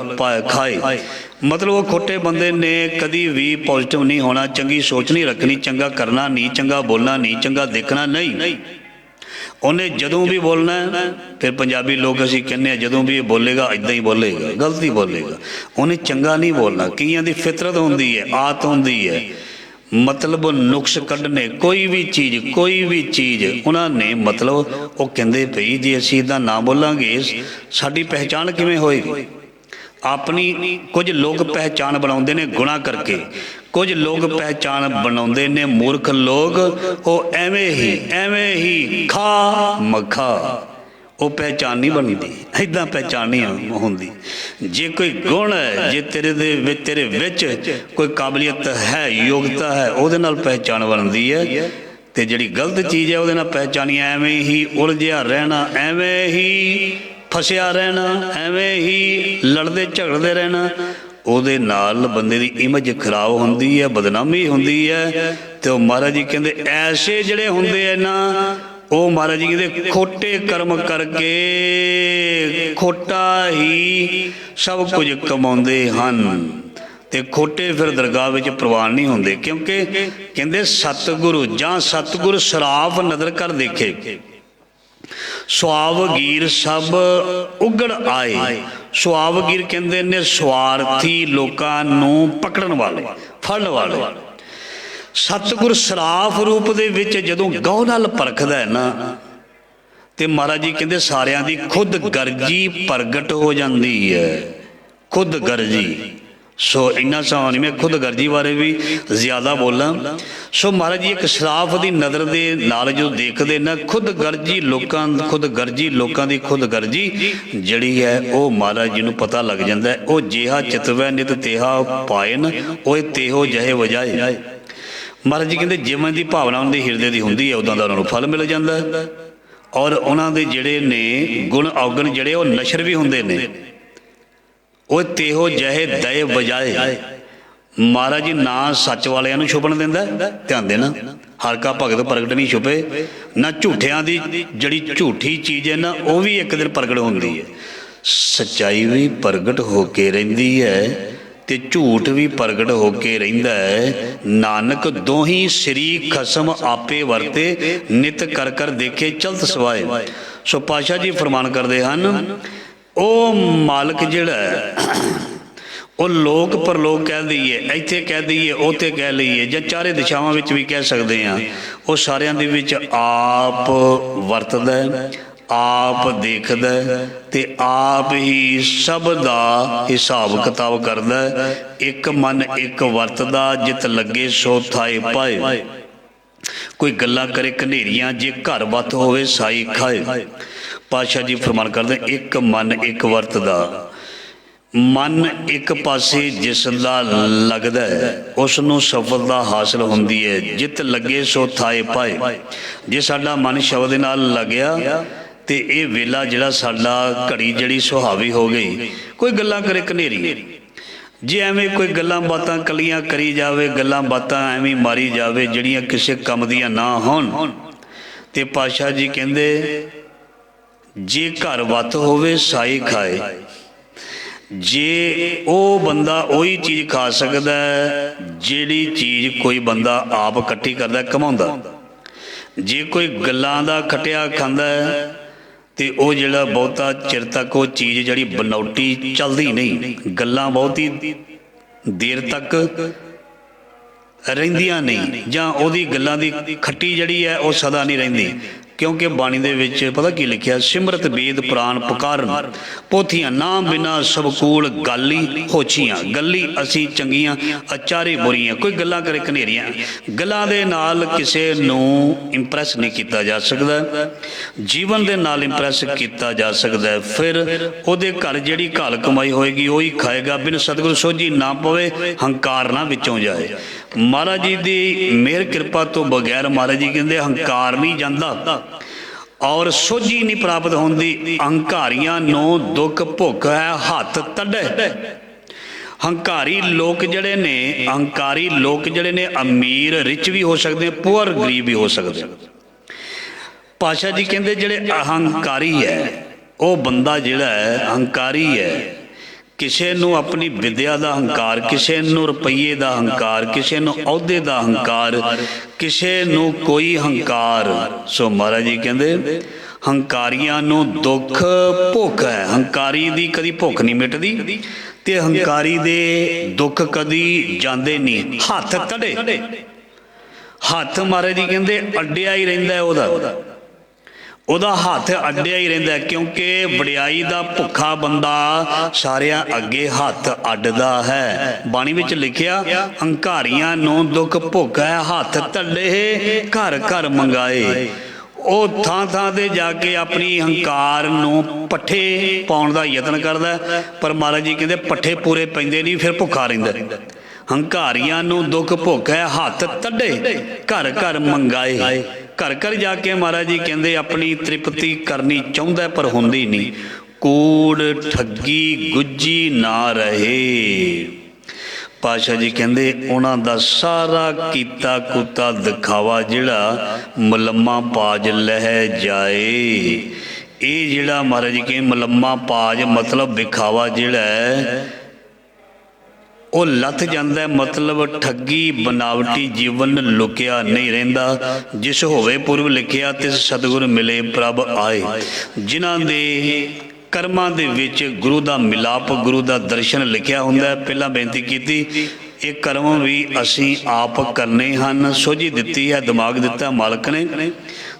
ਖਾਏ। ਮਤਲਬ ਉਹ ਖੋਟੇ ਬੰਦੇ ਨੇ ਕਦੀ ਵੀ ਪੋਜ਼ਿਟਿਵ ਨਹੀਂ ਹੋਣਾ, ਚੰਗੀ ਸੋਚ ਨਹੀਂ ਰੱਖਣੀ, ਚੰਗਾ ਕਰਨਾ ਨਹੀਂ, ਚੰਗਾ ਬੋਲਣਾ ਨਹੀਂ, ਚੰਗਾ ਦੇਖਣਾ ਨਹੀਂ। ਉਹਨੇ ਜਦੋਂ ਵੀ ਬੋਲਣਾ, ਫਿਰ ਪੰਜਾਬੀ ਲੋਕ ਅਸੀਂ ਕਹਿੰਦੇ ਹਾਂ ਜਦੋਂ ਵੀ ਇਹ ਬੋਲੇਗਾ ਇੱਦਾਂ ਹੀ ਬੋਲੇਗਾ, ਗਲਤ ਹੀ ਬੋਲੇਗਾ। ਉਹਨੇ ਚੰਗਾ ਨਹੀਂ ਬੋਲਣਾ। ਕਈਆਂ ਦੀ ਫਿਤਰਤ ਹੁੰਦੀ ਹੈ, ਆਦਤ ਹੁੰਦੀ ਹੈ, ਮਤਲਬ ਨੁਕਸ ਕੱਢਣੇ। ਕੋਈ ਵੀ ਚੀਜ਼ ਉਹਨਾਂ ਨੇ ਮਤਲਬ ਉਹ ਕਹਿੰਦੇ ਭਈ ਜੇ ਅਸੀਂ ਇੱਦਾਂ ਨਾ ਬੋਲਾਂਗੇ ਸਾਡੀ ਪਹਿਚਾਣ ਕਿਵੇਂ ਹੋਏਗੀ? ਆਪਣੀ ਕੁਝ ਲੋਕ ਪਹਿਚਾਣ ਬਣਾਉਂਦੇ ਨੇ ਗੁਨਾਹ ਕਰਕੇ, ਕੁਝ ਲੋਕ ਪਹਿਚਾਣ ਬਣਾਉਂਦੇ ਨੇ ਮੂਰਖ ਲੋਕ। ਉਹ ਐਵੇਂ ਹੀ ਖਾ ਮਖਾ, ਉਹ ਪਹਿਚਾਣ ਨਹੀਂ ਬਣਦੀ, ਇੱਦਾਂ ਪਹਿਚਾਣ ਨਹੀਂ ਹੁੰਦੀ। ਜੇ ਕੋਈ ਗੁਣ ਹੈ, ਜੇ ਤੇਰੇ ਵਿੱਚ ਕੋਈ ਕਾਬਲੀਅਤ ਹੈ, ਯੋਗਤਾ ਹੈ, ਉਹਦੇ ਨਾਲ ਪਹਿਚਾਣ ਬਣਦੀ ਹੈ। ਤੇ ਜਿਹੜੀ ਗਲਤ ਚੀਜ਼ ਹੈ ਉਹਦੇ ਨਾਲ ਪਹਿਚਾਨੀ, ਐਵੇਂ ਹੀ ਉਲਝਿਆ ਰਹਿਣਾ, ਐਵੇਂ ਹੀ ਫਸਿਆ ਰਹਿਣਾ, ਐਵੇਂ ਹੀ ਲੜਦੇ ਝਗੜਦੇ ਰਹਿਣਾ, ਉਹਦੇ ਨਾਲ ਬੰਦੇ ਦੀ ਇਮੇਜ ਖਰਾਬ ਹੁੰਦੀ ਹੈ, ਬਦਨਾਮੀ ਹੁੰਦੀ ਹੈ। ਤੇ ਉਹ ਮਹਾਰਾਜ ਜੀ ਕਹਿੰਦੇ ਐਸੇ ਜਿਹੜੇ ਹੁੰਦੇ ਆ ਨਾ, ਉਹ ਮਹਾਰਾਜ ਜੀ ਕਹਿੰਦੇ ਖੋਟੇ ਕਰਮ ਕਰਕੇ ਖੋਟਾ ਹੀ ਸਭ ਕੁਝ ਕਮਾਉਂਦੇ ਹਨ, ਤੇ ਖੋਟੇ ਫਿਰ ਦਰਗਾਹ ਵਿੱਚ ਪ੍ਰਵਾਨ ਨਹੀਂ ਹੁੰਦੇ। ਕਿਉਂਕਿ ਕਹਿੰਦੇ ਸਤਿਗੁਰੂ ਜਾਂ ਸਤਿਗੁਰ ਸਰਾਫ ਨਦਰ ਕਰ ਦੇਖੇ, ਸੁਆਵਗੀਰ ਸਭ ਉਗੜ ਆਏ। ਸੁਆਵਗੀਰ ਕਹਿੰਦੇ ਨੇ ਸਵਾਰਥੀ ਲੋਕਾਂ ਨੂੰ ਪਕੜਨ ਵਾਲੇ, ਫੜਨ ਵਾਲੇ। ਸਤਿਗੁਰ ਸਰਾਫ ਰੂਪ ਦੇ ਵਿੱਚ ਜਦੋਂ ਗਹੁ ਨਾਲ ਪਰਖਦਾ ਹੈ ਨਾ, ਤੇ ਮਹਾਰਾਜ ਜੀ ਕਹਿੰਦੇ ਸਾਰਿਆਂ ਦੀ ਖੁਦ ਗਰਜੀ ਪ੍ਰਗਟ ਹੋ ਜਾਂਦੀ ਹੈ, ਖੁਦ ਗਰਜੀ। ਸੋ ਇੰਨਾ ਸਮਾਂ ਨਹੀਂ ਮੈਂ ਖੁਦ ਗਰਜੀ ਬਾਰੇ ਵੀ ਜ਼ਿਆਦਾ ਬੋਲਾਂ। ਸੋ ਮਹਾਰਾਜ ਜੀ ਇੱਕ ਸਰਾਫ ਦੀ ਨਜ਼ਰ ਦੇ ਨਾਲ ਜਦੋਂ ਦੇਖਦੇ ਨਾ, ਖੁਦ ਗਰਜੀ ਲੋਕਾਂ ਦੀ ਖੁਦ ਗਰਜੀ ਜਿਹੜੀ ਹੈ ਉਹ ਮਹਾਰਾਜ ਜੀ ਨੂੰ ਪਤਾ ਲੱਗ ਜਾਂਦਾ ਹੈ। ਉਹ ਜਿਹਾ ਚਿਤਵੈ ਨਿਤ ਤੇਹਾ ਪਾਇਨ, ਉਹ ਤੇਹੋ ਜਹੇ ਵਜਾਏ। ਮਹਾਰਾਜ ਜੀ ਕਹਿੰਦੇ ਜਿਵੇਂ ਦੀ ਭਾਵਨਾ ਉਹਨਾਂ ਦੇ ਹਿਰਦੇ ਦੀ ਹੁੰਦੀ ਹੈ, ਉੱਦਾਂ ਦਾ ਉਹਨਾਂ ਨੂੰ ਫਲ ਮਿਲ ਜਾਂਦਾ ਹੈ। ਔਰ ਉਹਨਾਂ ਦੇ ਜਿਹੜੇ ਨੇ ਗੁਣ ਔਗਣ ਜਿਹੜੇ ਉਹ ਨਸ਼ਰ ਵੀ ਹੁੰਦੇ ਨੇ, ਉਹ ਤੇਹੋ ਜਹੇ ਦਏ ਵਜਾਏ। ਮਹਾਰਾਜ ਜੀ ਨਾ ਸੱਚ ਵਾਲਿਆਂ ਨੂੰ ਛੁਪਣ ਦਿੰਦਾ, ਧਿਆਨ ਦੇਣਾ, ਹਰ ਕਾ ਭਗਤ ਪ੍ਰਗਟ ਨਹੀਂ ਛੁਪੇ। ਨਾ ਝੂਠਿਆਂ ਦੀ ਜਿਹੜੀ ਝੂਠੀ ਚੀਜ਼ ਹੈ ਨਾ, ਉਹ ਵੀ ਇੱਕ ਦਿਨ ਪ੍ਰਗਟ ਹੁੰਦੀ ਹੈ। ਸੱਚਾਈ ਵੀ ਪ੍ਰਗਟ ਹੋ ਕੇ ਰਹਿੰਦੀ ਹੈ ਤੇ ਝੂਠ ਵੀ ਪ੍ਰਗਟ ਹੋ ਕੇ ਰਹਿੰਦਾ ਹੈ। ਨਾਨਕ ਦੋਹੀਂ ਸ੍ਰੀ ਖਸਮ ਆਪੇ ਵਰਤੇ, ਨਿਤ ਕਰ ਕਰ ਦੇਖੇ ਚਲਤ ਸਵਾਏ। ਸੋ ਪਾਤਸ਼ਾਹ ਜੀ ਫਰਮਾਨ ਕਰਦੇ ਹਨ, ਉਹ ਮਾਲਕ ਜਿਹੜਾ ਉਹ ਲੋਕ ਪਰਲੋਕ ਕਹਿ ਦਈਏ, ਇੱਥੇ ਕਹਿ ਦਈਏ, ਉੱਥੇ ਕਹਿ ਲਈਏ, ਜਾਂ ਚਾਰੇ ਦਿਸ਼ਾਵਾਂ ਵਿੱਚ ਵੀ ਕਹਿ ਸਕਦੇ ਹਾਂ, ਉਹ ਸਾਰਿਆਂ ਦੇ ਵਿੱਚ ਆਪ ਵਰਤਦਾ, ਆਪ ਦੇਖਦਾ ਤੇ ਆਪ ਹੀ ਸਭ ਦਾ ਹਿਸਾਬ ਕਿਤਾਬ ਕਰਦਾ। ਇੱਕ ਮਨ ਇੱਕ ਵਰਤਦਾ, ਜਿਤ ਲੱਗੇ ਸੋ ਥਾਏ ਪਾਏ। ਕੋਈ ਗੱਲਾਂ ਕਰੇ ਕਨੇਰੀਆਂ, ਜੇ ਘਰ ਵੱਤ ਹੋਵੇ ਸਾਈ ਖਾਏ। ਪਾਤਸ਼ਾਹ ਜੀ ਫਰਮਾਨ ਕਰਦੇ, ਇੱਕ ਮਨ ਇੱਕ ਵਰਤਦਾ। ਮਨ ਇੱਕ ਪਾਸੇ ਜਿਸ ਦਾ ਲੱਗਦਾ ਹੈ ਉਸ ਨੂੰ ਸਫਲਤਾ ਹਾਸਲ ਹੁੰਦੀ ਹੈ। ਜਿੱਤ ਲੱਗੇ ਸੋ ਥਾਏ ਪਾਏ। ਜੇ ਸਾਡਾ ਮਨ ਸ਼ਬਦ ਦੇ ਨਾਲ ਲੱਗਿਆ ਤੇ ਇਹ ਵੇਲਾ ਜਿਹੜਾ ਸਾਡਾ ਘੜੀ ਜਿਹੜੀ ਸੁਹਾਵੀ ਹੋ ਗਈ। ਕੋਈ ਗੱਲਾਂ ਕਰੇ ਕਨੇਰੀ, ਜੇ ਐਵੇਂ ਕੋਈ ਗੱਲਾਂ ਬਾਤਾਂ ਕੱਲੀਆਂ ਕਰੀ ਜਾਵੇ, ਗੱਲਾਂ ਬਾਤਾਂ ਐਵੇਂ ਮਾਰੀ ਜਾਵੇ ਜਿਹੜੀਆਂ ਕਿਸੇ ਕੰਮ ਦੀਆਂ ਨਾ ਹੋਣ, ਤੇ ਪਾਤਸ਼ਾਹ ਜੀ ਕਹਿੰਦੇ ਜੇ ਘਰ ਵੱਤ ਹੋਵੇ ਸਾਈ ਖਾਏ। ਜੇ ਉਹ ਬੰਦਾ ਉਹੀ ਚੀਜ਼ ਖਾ ਸਕਦਾ ਜਿਹੜੀ ਚੀਜ਼ ਕੋਈ ਬੰਦਾ ਆਪ ਇਕੱਠੀ ਕਰਦਾ ਕਮਾਉਂਦਾ। ਜੇ ਕੋਈ ਗੱਲਾਂ ਦਾ ਖਟਿਆ ਖਾਂਦਾ ਤੇ ਉਹ ਜਿਹੜਾ ਬਹੁਤਾ ਚਿਰ ਤੱਕ ਉਹ ਚੀਜ਼ ਜਿਹੜੀ ਬਨੌਟੀ ਚੱਲਦੀ ਨਹੀਂ, ਗੱਲਾਂ ਬਹੁਤੀ ਦੇਰ ਤੱਕ ਰਹਿੰਦੀਆਂ ਨਹੀਂ, ਜਾਂ ਉਹਦੀ ਗੱਲਾਂ ਦੀ ਖੱਟੀ ਜਿਹੜੀ ਹੈ ਉਹ ਸਦਾ ਨਹੀਂ ਰਹਿੰਦੀ। ਕਿਉਂਕਿ ਬਾਣੀ ਦੇ ਵਿੱਚ ਪਤਾ ਕੀ ਲਿਖਿਆ, ਸਿਮਰਤ ਵੇਦ ਪ੍ਰਾਨ ਪੁਕਾਰਨ, ਪੋਥੀਆਂ ਨਾਮ ਬਿਨਾ ਸਭ ਕੂਲ ਗਾਲੀ ਹੋਛੀਆਂ। ਗੱਲੀ ਅਸੀਂ ਚੰਗੀਆਂ ਅਚਾਰੇ ਬੁਰੀਆਂ। ਕੋਈ ਗੱਲਾਂ ਕਰੇ ਕਨੇਰੀਆਂ, ਗੱਲਾਂ ਦੇ ਨਾਲ ਕਿਸੇ ਨੂੰ ਇੰਪ੍ਰੈਸ ਨਹੀਂ ਕੀਤਾ ਜਾ ਸਕਦਾ, ਜੀਵਨ ਦੇ ਨਾਲ ਇੰਪ੍ਰੈਸ ਕੀਤਾ ਜਾ ਸਕਦਾ। ਫਿਰ ਉਹਦੇ ਘਰ ਜਿਹੜੀ ਘਾਲ ਕਮਾਈ ਹੋਏਗੀ ਉਹੀ ਖਾਏਗਾ। ਬਿਨ ਸਤਿਗੁਰੂ ਸੋਝੀ ਨਾ ਪਵੇ, ਹੰਕਾਰ ਨਾ ਵਿੱਚੋਂ ਜਾਏ। ਮਹਾਰਾਜ ਜੀ ਦੀ ਮਿਹਰ ਕਿਰਪਾ ਤੋਂ ਬਗੈਰ ਮਹਾਰਾਜ ਜੀ ਕਹਿੰਦੇ ਹੰਕਾਰ ਨਹੀਂ ਜਾਂਦਾ ਔਰ ਸੋਝੀ ਨਹੀਂ ਪ੍ਰਾਪਤ ਹੁੰਦੀ। ਹੰਕਾਰੀਆਂ ਨੂੰ ਦੁੱਖ ਭੁੱਖ ਹੈ ਹੱਥ ਤੜੇ। ਹੰਕਾਰੀ ਲੋਕ ਜਿਹੜੇ ਨੇ, ਹੰਕਾਰੀ ਲੋਕ ਜਿਹੜੇ ਨੇ ਅਮੀਰ ਰਿਚ ਵੀ ਹੋ ਸਕਦੇ, ਪੁਅਰ ਗਰੀਬ ਵੀ ਹੋ ਸਕਦੇ। ਪਾਤਸ਼ਾਹ ਜੀ ਕਹਿੰਦੇ ਜਿਹੜੇ ਅਹੰਕਾਰੀ ਹੈ, ਉਹ ਬੰਦਾ ਜਿਹੜਾ ਹੈ ਹੰਕਾਰੀ ਹੈ। ਕਿਸੇ ਨੂੰ ਆਪਣੀ ਵਿਦਿਆ ਦਾ ਹੰਕਾਰ, ਕਿਸੇ ਨੂੰ ਰੁਪਈਏ ਦਾ ਹੰਕਾਰ, ਕਿਸੇ ਨੂੰ ਅਹੁਦੇ ਦਾ ਹੰਕਾਰ, ਕਿਸੇ ਨੂੰ ਕੋਈ ਹੰਕਾਰ। ਸੋ ਮਹਾਰਾਜ ਜੀ ਕਹਿੰਦੇ ਹੰਕਾਰੀਆਂ ਨੂੰ ਦੁੱਖ ਭੁੱਖ ਹੈ। ਹੰਕਾਰੀ ਦੀ ਕਦੀ ਭੁੱਖ ਨਹੀਂ ਮਿਟਦੀ ਤੇ ਹੰਕਾਰੀ ਦੇ ਦੁੱਖ ਕਦੀ ਜਾਂਦੇ ਨਹੀਂ। ਹੱਥ ਤੜੇ, ਹੱਥ ਮਹਾਰਾਜ ਜੀ ਕਹਿੰਦੇ ਅੱਡਿਆ ਹੀ ਰਹਿੰਦਾ ਉਹਦਾ ਹੱਥ ਅੱਡਿਆ ਹੀ ਰਹਿੰਦਾ। ਕਿਉਂਕਿ ਵਡਿਆਈ ਦਾ ਭੁੱਖਾ ਬੰਦਾ ਸਾਰਿਆਂ ਅੱਗੇ ਹੱਥ ਅੱਡਦਾ ਹੈ। ਬਾਣੀ ਵਿੱਚ ਲਿਖਿਆ, ਹੰਕਾਰੀਆਂ ਨੂੰ ਦੁੱਖ ਭੁੱਖ ਹੈ ਹੱਥ ਤੜੇ, ਘਰ ਘਰ ਮੰਗਾਏ। ਉਹ ਥਾਂ ਥਾਂ ਤੇ ਜਾ ਕੇ ਆਪਣੀ ਹੰਕਾਰ ਨੂੰ ਪੱਠੇ ਪਾਉਣ ਦਾ ਯਤਨ ਕਰਦਾ, ਪਰ ਮਹਾਰਾਜ ਜੀ ਕਹਿੰਦੇ ਪੱਠੇ ਪੂਰੇ ਪੈਂਦੇ ਨਹੀਂ, ਫਿਰ ਭੁੱਖਾ ਰਹਿੰਦਾ। ਹੰਕਾਰੀਆਂ ਨੂੰ ਦੁੱਖ ਭੁੱਖ ਹੈ, ਹੱਥ ਤੱਡੇ ਘਰ ਘਰ ਮੰਗਾਏ। ਘਰ ਘਰ ਜਾ ਕੇ ਮਹਾਰਾਜ ਜੀ ਕਹਿੰਦੇ ਆਪਣੀ ਤ੍ਰਿਪਤੀ ਕਰਨੀ ਚਾਹੁੰਦਾ ਪਰ ਹੁੰਦੀ ਨਹੀਂ। ਕੂੜ ਠੱਗੀ ਗੁੱਜੀ ਨਾ ਰਹੇ। ਪਾਤਸ਼ਾਹ ਜੀ ਕਹਿੰਦੇ ਉਹਨਾਂ ਦਾ ਸਾਰਾ ਕੀਤਾ ਕੁੱਤਾ ਦਿਖਾਵਾ ਜਿਹੜਾ ਮਲੰਮਾ ਪਾਜ ਲਹਿ ਜਾਏ। ਇਹ ਜਿਹੜਾ ਮਹਾਰਾਜ ਜੀ ਕਹਿੰਦੇ ਮਲੰਮਾ ਪਾਜ ਮਤਲਬ ਵਿਖਾਵਾ ਜਿਹੜਾ ਹੈ ਉਹ ਲੱਥ ਜਾਂਦਾ। ਮਤਲਬ ਠੱਗੀ ਬਨਾਵਟੀ ਜੀਵਨ ਲੁਕਿਆ ਨਹੀਂ ਰਹਿੰਦਾ। ਜਿਸ ਹੋਵੇ ਪੁਰਬ ਲਿਖਿਆ ਤਿਸ ਸਤਿਗੁਰ ਮਿਲੇ ਪ੍ਰਭ ਆਏ। ਜਿਨ੍ਹਾਂ ਦੇ ਕਰਮਾਂ ਦੇ ਵਿੱਚ ਗੁਰੂ ਦਾ ਮਿਲਾਪ, ਗੁਰੂ ਦਾ ਦਰਸ਼ਨ ਲਿਖਿਆ ਹੁੰਦਾ। ਪਹਿਲਾਂ ਬੇਨਤੀ ਕੀਤੀ ਇਹ ਕਰਮ ਵੀ ਅਸੀਂ ਆਪ ਕਰਨੇ ਹਨ। ਸੋਝੀ ਦਿੱਤੀ ਹੈ, ਦਿਮਾਗ ਦਿੱਤਾ ਮਾਲਕ ਨੇ,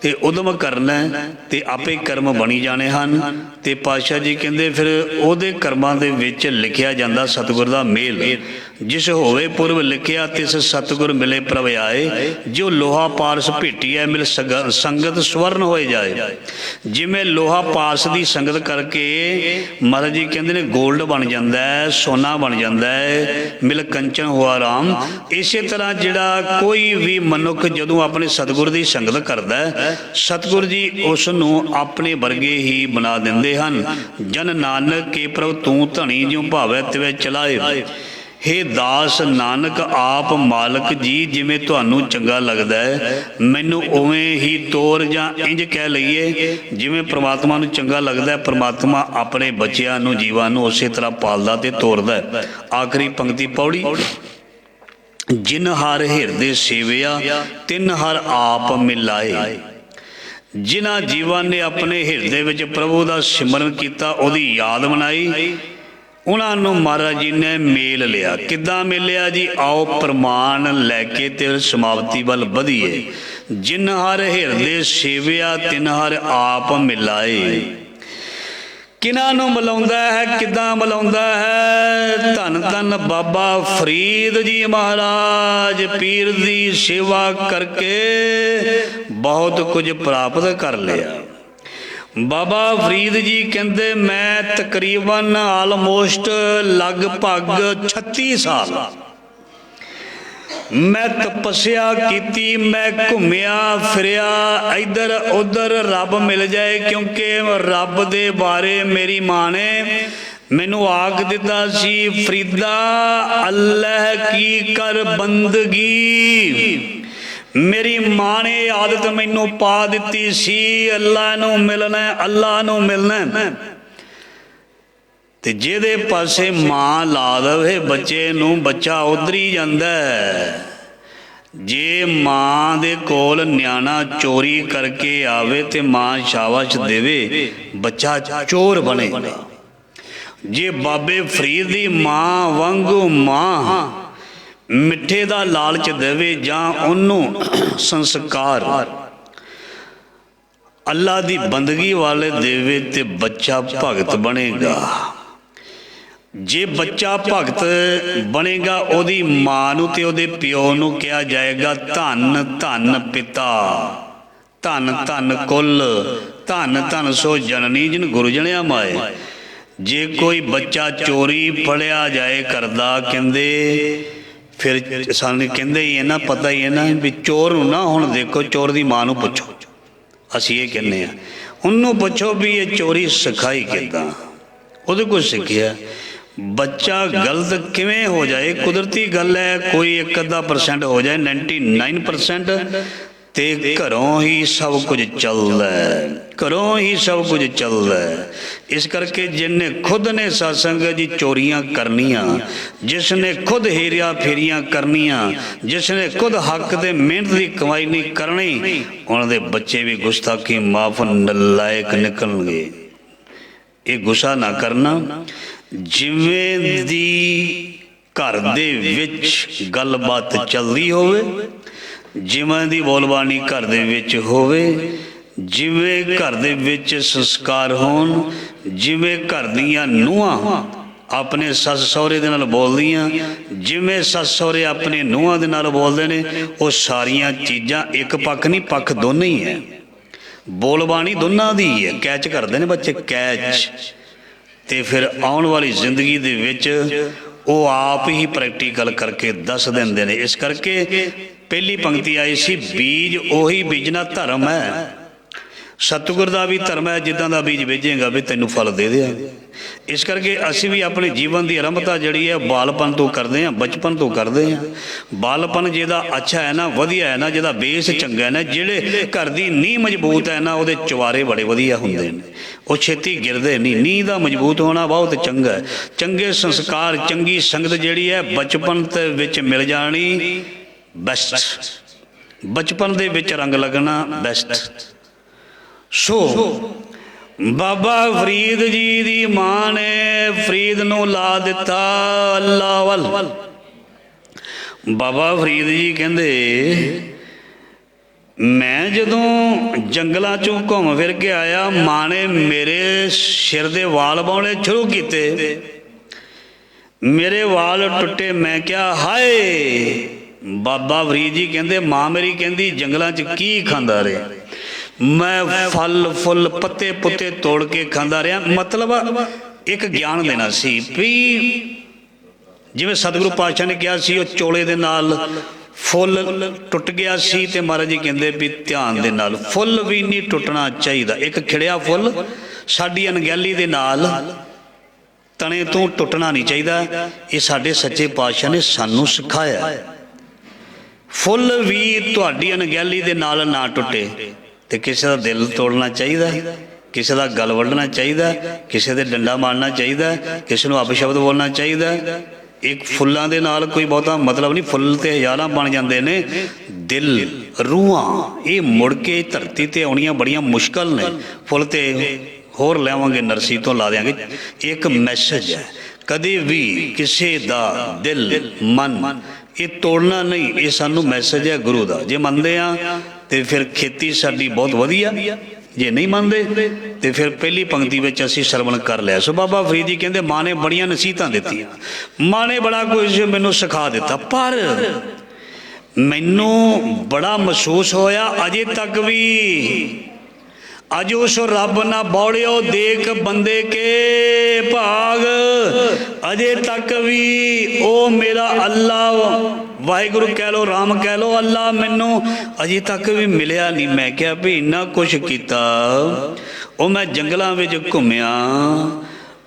ਤੇ ਉਦਮ ਕਰਨਾ ਤੇ ਆਪੇ ਕਰਮ ਬਣੀ ਜਾਣੇ ਹਨ। ਤੇ ਪਾਤਸ਼ਾਹ ਜੀ ਕਹਿੰਦੇ ਫਿਰ ਉਹਦੇ ਕਰਮਾਂ ਦੇ ਵਿੱਚ ਲਿਖਿਆ ਜਾਂਦਾ ਸਤਿਗੁਰ ਦਾ ਮੇਲ। ਜਿਸ ਹੋਵੇ ਪੁਰਬ ਲਿਖਿਆ ਤਿਸ ਸਤਿਗੁਰ ਮਿਲੇ ਪ੍ਰਭ ਆਏ। ਜੋ ਲੋਹਾ ਪਾਰਸ ਭੇਟੀਐ ਮਿਲ ਸੰਗਤ ਸਵਰਨ ਹੋਏ ਜਾਏ। ਜਿਵੇਂ ਲੋਹਾ ਪਾਰਸ ਦੀ ਸੰਗਤ ਕਰਕੇ ਮਹਾਰਾਜ ਜੀ ਕਹਿੰਦੇ ਨੇ ਗੋਲਡ ਬਣ ਜਾਂਦਾ ਹੈ, ਸੋਨਾ ਬਣ ਜਾਂਦਾ ਹੈ, ਮਿਲ ਕੰਚਨ ਹੋਆ ਰਾਮ। ਇਸੇ ਤਰ੍ਹਾਂ ਜਿਹੜਾ ਕੋਈ ਵੀ ਮਨੁੱਖ ਜਦੋਂ ਆਪਣੇ ਸਤਿਗੁਰ ਦੀ ਸੰਗਤ ਕਰਦਾ ਹੈ, ਸਤਿਗੁਰ ਜੀ ਉਸ ਨੂੰ ਆਪਣੇ ਵਰਗੇ ਹੀ ਬਣਾ ਦਿੰਦੇ ਹਨ। ਜਨ ਨਾਨਕ ਕੇ ਪ੍ਰਭ ਤੂੰ ਧਣੀ ਜਿਉ ਭਾਵੈ ਤਿਵੇਂ ਚਲਾਏ। ਹੇ ਦਾਸ ਨਾਨਕ ਆਪ ਮਾਲਕ ਜੀ ਜਿਵੇਂ ਤੁਹਾਨੂੰ ਚੰਗਾ ਲੱਗਦਾ ਹੈ ਮੈਨੂੰ ਉਵੇਂ ਹੀ ਤੋਰ, ਜਾਂ ਇੰਜ ਕਹਿ ਲਈਏ ਜਿਵੇਂ ਪ੍ਰਮਾਤਮਾ ਨੂੰ ਚੰਗਾ ਲੱਗਦਾ ਹੈ ਪ੍ਰਮਾਤਮਾ ਆਪਣੇ ਬੱਚਿਆਂ ਨੂੰ, ਜੀਵਾਂ ਨੂੰ ਉਸੇ ਤਰ੍ਹਾਂ ਪਾਲਦਾ ਤੇ ਤੋਰਦਾ। ਆਖਰੀ ਪੰਕਤੀ ਪੌੜੀ। ਜਿਨ ਹਰ ਹਿਰਦੇ ਸੇਵਿਆ ਤਿਨ ਹਰ ਆਪ ਮਿਲਾਏ। ਜਿਨ੍ਹਾਂ ਜੀਵਾਂ ਨੇ ਆਪਣੇ ਹਿਰਦੇ ਵਿੱਚ ਪ੍ਰਭੂ ਦਾ ਸਿਮਰਨ ਕੀਤਾ, ਉਹਦੀ ਯਾਦ ਮਨਾਈ, ਉਹਨਾਂ ਨੂੰ ਮਹਾਰਾਜ ਜੀ ਨੇ ਮੇਲ ਲਿਆ। ਕਿੱਦਾਂ ਮਿਲਿਆ ਜੀ? ਆਓ ਪ੍ਰਮਾਣ ਲੈ ਕੇ ਤੇ ਸਮਾਪਤੀ ਵੱਲ ਵਧੀਏ। ਜਿਨ ਹਰ ਹਿਰਦੇ ਸੇਵਿਆ ਤਿਨ ਹਰ ਆਪ ਮਿਲਾਏ। ਕਿਹਨਾਂ ਨੂੰ ਮਿਲਾਉਂਦਾ ਹੈ, ਕਿੱਦਾਂ ਮਿਲਾਉਂਦਾ ਹੈ? ਧੰਨ ਧੰਨ ਬਾਬਾ ਫਰੀਦ ਜੀ ਮਹਾਰਾਜ ਪੀਰ ਦੀ ਸੇਵਾ ਕਰਕੇ ਬਹੁਤ ਕੁਝ ਪ੍ਰਾਪਤ ਕਰ ਲਿਆ। ਬਾਬਾ ਫਰੀਦ ਜੀ ਕਹਿੰਦੇ ਮੈਂ ਤਕਰੀਬਨ ਆਲਮੋਸਟ ਲਗਭਗ 36 ਸਾਲ ਮੈਂ ਤਪੱਸਿਆ ਕੀਤੀ, ਮੈਂ ਘੁੰਮਿਆ ਫਿਰਿਆ ਇੱਧਰ ਉੱਧਰ ਰੱਬ ਮਿਲ ਜਾਏ। ਕਿਉਂਕਿ ਰੱਬ ਦੇ ਬਾਰੇ ਮੇਰੀ ਮਾਂ ਨੇ ਮੈਨੂੰ ਆਖ ਦਿੱਤਾ ਸੀ, ਫਰੀਦਾ ਅੱਲਾਹ ਕੀ ਕਰ ਬੰਦਗੀ। ਮੇਰੀ ਮਾਂ ਨੇ ਆਦਤ ਮੈਨੂੰ ਪਾ ਦਿੱਤੀ ਸੀ ਅੱਲਾ ਨੂੰ ਮਿਲਣਾ, ਅੱਲਾ ਨੂੰ ਮਿਲਣਾ। ਤੇ ਜਿਹਦੇ ਪਾਸੇ ਮਾਂ ਲਾ ਦੇਵੇ ਬੱਚੇ ਨੂੰ, ਬੱਚਾ ਉਧਰ ਹੀ ਜਾਂਦਾ। ਜੇ ਮਾਂ ਦੇ ਕੋਲ ਨਿਆਣਾ ਚੋਰੀ ਕਰਕੇ ਆਵੇ ਤੇ ਮਾਂ ਸ਼ਾਬਾਸ਼ ਦੇਵੇ, ਬੱਚਾ ਚੋਰ ਬਣੇਗਾ। ਜੇ ਬਾਬੇ ਫਰੀਦ ਦੀ ਮਾਂ ਵਾਂਗੂ ਮਾਂ ਮਿੱਠੇ ਦਾ ਲਾਲਚ ਦੇਵੇ ਜਾਂ ਉਹਨੂੰ ਸੰਸਕਾਰ ਅੱਲਾ ਦੀ ਬੰਦਗੀ ਵਾਲੇ ਦੇਵੇ ਤੇ ਬੱਚਾ ਭਗਤ ਬਣੇਗਾ। ਜੇ ਬੱਚਾ ਭਗਤ ਬਣੇਗਾ ਉਹਦੀ ਮਾਂ ਨੂੰ ਤੇ ਉਹਦੇ ਪਿਓ ਨੂੰ ਕਿਹਾ ਜਾਏਗਾ ਧੰਨ ਧੰਨ ਪਿਤਾ, ਧੰਨ ਧੰਨ ਕੁੱਲ, ਧੰਨ ਧੰਨ ਸੋ ਜਨਨੀ ਜਿਨ ਗੁਰੂ ਜਣਿਆ ਮਾਏ। ਜੇ ਕੋਈ ਬੱਚਾ ਚੋਰੀ ਫੜਿਆ ਜਾਏ ਕਰਦਾ, ਕਹਿੰਦੇ ਫਿਰ ਸਾਨੂੰ ਕਹਿੰਦੇ ਹੀ ਹੈ ਨਾ, ਪਤਾ ਹੀ ਹੈ ਨਾ ਵੀ ਚੋਰ ਨੂੰ ਨਾ ਹੁਣ ਦੇਖੋ, ਚੋਰ ਦੀ ਮਾਂ ਨੂੰ ਪੁੱਛੋ, ਅਸੀਂ ਇਹ ਕਹਿੰਦੇ ਹਾਂ, ਉਹਨੂੰ ਪੁੱਛੋ ਵੀ ਇਹ ਚੋਰੀ ਸਿਖਾਈ ਕਿੱਦਾਂ, ਉਹਦੇ ਕੋਲ ਸਿੱਖਿਆ। ਬੱਚਾ ਗਲਤ ਕਿਵੇਂ ਹੋ ਜਾਏ, ਕੁਦਰਤੀ ਗੱਲ ਹੈ, ਕੋਈ 1-ਅੱਧਾ% ਹੋ ਜਾਏ, 99% ਤੇ ਘਰੋਂ ਹੀ ਸਭ ਕੁਝ ਚੱਲਦਾ, ਘਰੋਂ ਹੀ ਸਭ ਕੁਝ ਚੱਲਦਾ। ਇਸ ਕਰਕੇ ਜਿਹਨੇ ਖੁਦ ਨੇ ਸਤਸੰਗ ਜੀ ਚੋਰੀਆਂ ਕਰਨੀਆਂ, ਜਿਸ ਨੇ ਖੁਦ ਹੇਰਿਆ ਫੇਰੀਆਂ ਕਰਨੀਆਂ, ਜਿਸ ਨੇ ਖੁਦ ਹੱਕ ਤੇ ਮਿਹਨਤ ਦੀ ਕਮਾਈ ਨਹੀਂ ਕਰਨੀ, ਉਹਨਾਂ ਦੇ ਬੱਚੇ ਵੀ ਗੁਸਤਾਖੀ ਮਾਫ ਨਲਾਇਕ ਨਿਕਲਣਗੇ। ਇਹ ਗੁੱਸਾ ਨਾ ਕਰਨਾ। ਜਿਵੇਂ ਦੀ ਘਰ ਦੇ ਵਿੱਚ ਗੱਲਬਾਤ ਚੱਲਦੀ ਹੋਵੇ, ਜਿਵੇਂ ਦੀ ਬੋਲਬਾਣੀ ਘਰ ਦੇ ਵਿੱਚ ਹੋਵੇ, ਜਿਵੇਂ ਘਰ ਦੇ ਵਿੱਚ ਸੰਸਕਾਰ ਹੋਣ, ਜਿਵੇਂ ਘਰ ਦੀਆਂ ਨੂੰਹਾਂ ਆਪਣੇ ਸੱਸ ਸਹੁਰੇ ਦੇ ਨਾਲ ਬੋਲਦੀਆਂ, ਜਿਵੇਂ ਸੱਸ ਸਹੁਰੇ ਆਪਣੇ ਨੂੰਹਾਂ ਦੇ ਨਾਲ ਬੋਲਦੇ ਨੇ, ਉਹ ਸਾਰੀਆਂ ਚੀਜ਼ਾਂ ਇੱਕ ਪੱਖ ਨਹੀਂ, ਪੱਖ ਦੋਨੇ ਹੀ ਹੈ। ਬੋਲਬਾਣੀ ਦੋਨਾਂ ਦੀ ਹੈ। ਕੈਚ ਕਰਦੇ ਨੇ ਬੱਚੇ, ਕੈਚ। ਤੇ ਫਿਰ ਆਉਣ ਵਾਲੀ ਜ਼ਿੰਦਗੀ ਦੇ ਵਿੱਚ ਉਹ ਆਪ ਹੀ ਪ੍ਰੈਕਟੀਕਲ ਕਰਕੇ ਦੱਸ ਦਿੰਦੇ ਨੇ। ਇਸ ਕਰਕੇ ਪਹਿਲੀ ਪੰਕਤੀ ਆਈ ਸੀ, ਬੀਜ ਉਹੀ ਬੀਜਣਾ ਧਰਮ ਹੈ। ਸਤਿਗੁਰ ਦਾ ਵੀ ਧਰਮ ਹੈ, ਜਿੱਦਾਂ ਦਾ ਬੀਜ ਬੀਜੇਗਾ ਵੀ ਤੈਨੂੰ ਫਲ ਦੇ ਦਿਆਂਗੇ। ਇਸ ਕਰਕੇ ਅਸੀਂ ਵੀ ਆਪਣੇ ਜੀਵਨ ਦੀ ਆਰੰਭਤਾ ਜਿਹੜੀ ਹੈ ਬਾਲਪਨ ਤੋਂ ਕਰਦੇ ਹਾਂ, ਬਚਪਨ ਤੋਂ ਕਰਦੇ ਹਾਂ। ਬਾਲਪਨ ਜਿਹਦਾ ਅੱਛਾ ਹੈ ਨਾ, ਵਧੀਆ ਹੈ ਨਾ, ਜਿਹਦਾ ਬੇਸ ਚੰਗਾ ਹੈ ਨਾ, ਜਿਹੜੇ ਘਰ ਦੀ ਨੀਂਹ ਮਜ਼ਬੂਤ ਹੈ ਨਾ, ਉਹਦੇ ਚੁਬਾਰੇ ਬੜੇ ਵਧੀਆ ਹੁੰਦੇ ਨੇ, ਉਹ ਛੇਤੀ ਗਿਰਦੇ ਨਹੀਂ। ਨੀਂਹ ਦਾ ਮਜ਼ਬੂਤ ਹੋਣਾ ਬਹੁਤ ਚੰਗਾ ਹੈ। ਚੰਗੇ ਸੰਸਕਾਰ, ਚੰਗੀ ਸੰਗਤ ਜਿਹੜੀ ਹੈ ਬਚਪਨ ਦੇ ਵਿੱਚ ਮਿਲ ਜਾਣੀ ਬੈਸਟ। ਬਚਪਨ ਦੇ ਵਿੱਚ ਰੰਗ ਲੱਗਣਾ ਬੈਸਟ। ਸੋ ਬਾਬਾ ਫਰੀਦ ਜੀ ਦੀ ਮਾਂ ਨੇ ਫਰੀਦ ਨੂੰ ਲਾ ਦਿੱਤਾ ਅੱਲਾ ਵੱਲ। ਬਾਬਾ ਫਰੀਦ ਜੀ ਕਹਿੰਦੇ, ਮੈਂ ਜਦੋਂ ਜੰਗਲਾਂ 'ਚੋਂ ਘੁੰਮ ਫਿਰ ਕੇ ਆਇਆ, ਮਾਂ ਨੇ ਮੇਰੇ ਸਿਰ ਦੇ ਵਾਲ ਵਾਹੁਣੇ ਸ਼ੁਰੂ ਕੀਤੇ, ਮੇਰੇ ਵਾਲ ਟੁੱਟੇ। ਮੈਂ ਕਿਹਾ ਹਾਏ। ਬਾਬਾ ਫਰੀਦ ਜੀ ਕਹਿੰਦੇ, ਮਾਂ ਮੇਰੀ ਕਹਿੰਦੀ ਜੰਗਲਾਂ 'ਚ ਕੀ ਖਾਂਦਾ ਰਿਹਾ? ਮੈਂ ਫਲ ਫੁੱਲ ਪੱਤੇ ਪੁੱਤੇ ਤੋੜ ਕੇ ਖਾਂਦਾ ਰਿਹਾ। ਮਤਲਬ ਇੱਕ ਗਿਆਨ ਦੇਣਾ ਸੀ ਵੀ ਜਿਵੇਂ ਸਤਿਗੁਰੂ ਪਾਤਸ਼ਾਹ ਨੇ ਕਿਹਾ ਸੀ, ਉਹ ਚੋਲੇ ਦੇ ਨਾਲ ਫੁੱਲ ਟੁੱਟ ਗਿਆ ਸੀ ਤੇ ਮਹਾਰਾਜ ਜੀ ਕਹਿੰਦੇ ਵੀ ਧਿਆਨ ਦੇ ਨਾਲ ਫੁੱਲ ਵੀ ਨਹੀਂ ਟੁੱਟਣਾ ਚਾਹੀਦਾ। ਇੱਕ ਖਿੜਿਆ ਫੁੱਲ ਸਾਡੀ ਅਣਗਹਿਲੀ ਦੇ ਨਾਲ ਤਣੇ ਤੋਂ ਟੁੱਟਣਾ ਨਹੀਂ ਚਾਹੀਦਾ। ਇਹ ਸਾਡੇ ਸੱਚੇ ਪਾਤਸ਼ਾਹ ਨੇ ਸਾਨੂੰ ਸਿਖਾਇਆ। ਫੁੱਲ ਵੀ ਤੁਹਾਡੀ ਅਣਗਹਿਲੀ ਦੇ ਨਾਲ ਨਾ ਟੁੱਟੇ। ਤੇ ਕਿਸੇ ਦਾ ਦਿਲ ਤੋੜਨਾ ਚਾਹੀਦਾ, ਕਿਸੇ ਦਾ ਗਲ ਵੱਢਣਾ ਚਾਹੀਦਾ, ਕਿਸੇ ਦੇ ਡੰਡਾ ਮਾਰਨਾ ਚਾਹੀਦਾ, ਕਿਸੇ ਨੂੰ ਅਪਸ਼ਬਦ ਬੋਲਣਾ ਚਾਹੀਦਾ। ਇੱਕ ਫੁੱਲਾਂ ਦੇ ਨਾਲ ਕੋਈ ਬਹੁਤਾ ਮਤਲਬ ਨਹੀਂ। ਫੁੱਲ ਤੇ ਹਜ਼ਾਰਾਂ ਬਣ ਜਾਂਦੇ ਨੇ, ਦਿਲ, ਰੂਹਾਂ ਇਹ ਮੁੜ ਕੇ ਧਰਤੀ ਤੇ ਆਉਣੀਆਂ ਬੜੀਆਂ ਮੁਸ਼ਕਲ ਨੇ। ਫੁੱਲ ਤੇ ਹੋਰ ਲਿਆਵਾਂਗੇ, ਨਰਸੀ ਤੋਂ ਲਾ ਦਿਆਂਗੇ। ਇੱਕ ਮੈਸੇਜ ਹੈ, ਕਦੇ ਵੀ ਕਿਸੇ ਦਾ ਦਿਲ ਮਨ ਇਹ ਤੋੜਨਾ ਨਹੀਂ। ਇਹ ਸਾਨੂੰ ਮੈਸੇਜ ਹੈ ਗੁਰੂ ਦਾ। ਜੇ ਮੰਨਦੇ ਹਾਂ ਤੇ ਫਿਰ ਖੇਤੀ ਸਾਡੀ ਬਹੁਤ ਵਧੀਆ, ਜੇ ਨਹੀਂ ਮੰਨਦੇ ਤੇ ਫਿਰ ਪਹਿਲੀ ਪੰਕਤੀ ਵਿੱਚ ਅਸੀਂ ਸਰਵਣ ਕਰ ਲਿਆ। ਸੋ ਬਾਬਾ ਫਰੀਦ ਜੀ ਕਹਿੰਦੇ, ਮਾਂ ਨੇ ਬੜੀਆਂ ਨਸੀਹਤਾਂ ਦਿੱਤੀਆਂ, ਮਾਂ ਨੇ ਬੜਾ ਕੁਝ ਮੈਨੂੰ ਸਿਖਾ ਦਿੱਤਾ, ਪਰ ਮੈਨੂੰ ਬੜਾ ਮਹਿਸੂਸ ਹੋਇਆ ਅਜੇ ਤੱਕ ਵੀ, ਅਜ ਉਸ ਰੱਬ ਨਾ ਬੌੜਿਓ ਦੇਖ ਬੰਦੇ ਕੇ ਭਾਗ। ਅਜੇ ਤੱਕ ਵੀ ਉਹ ਮੇਰਾ ਅੱਲਾ, ਵਾਹਿਗੁਰੂ ਕਹਿ ਲੋ, ਰਾਮ ਕਹਿ ਲੋ, ਅੱਲਾ ਮੈਨੂੰ ਅਜੇ ਤੱਕ ਵੀ ਮਿਲਿਆ ਨਹੀਂ। ਮੈਂ ਕਿਹਾ ਵੀ ਇੰਨਾ ਕੁਛ ਕੀਤਾ, ਉਹ ਮੈਂ ਜੰਗਲਾਂ ਵਿੱਚ ਘੁੰਮਿਆ,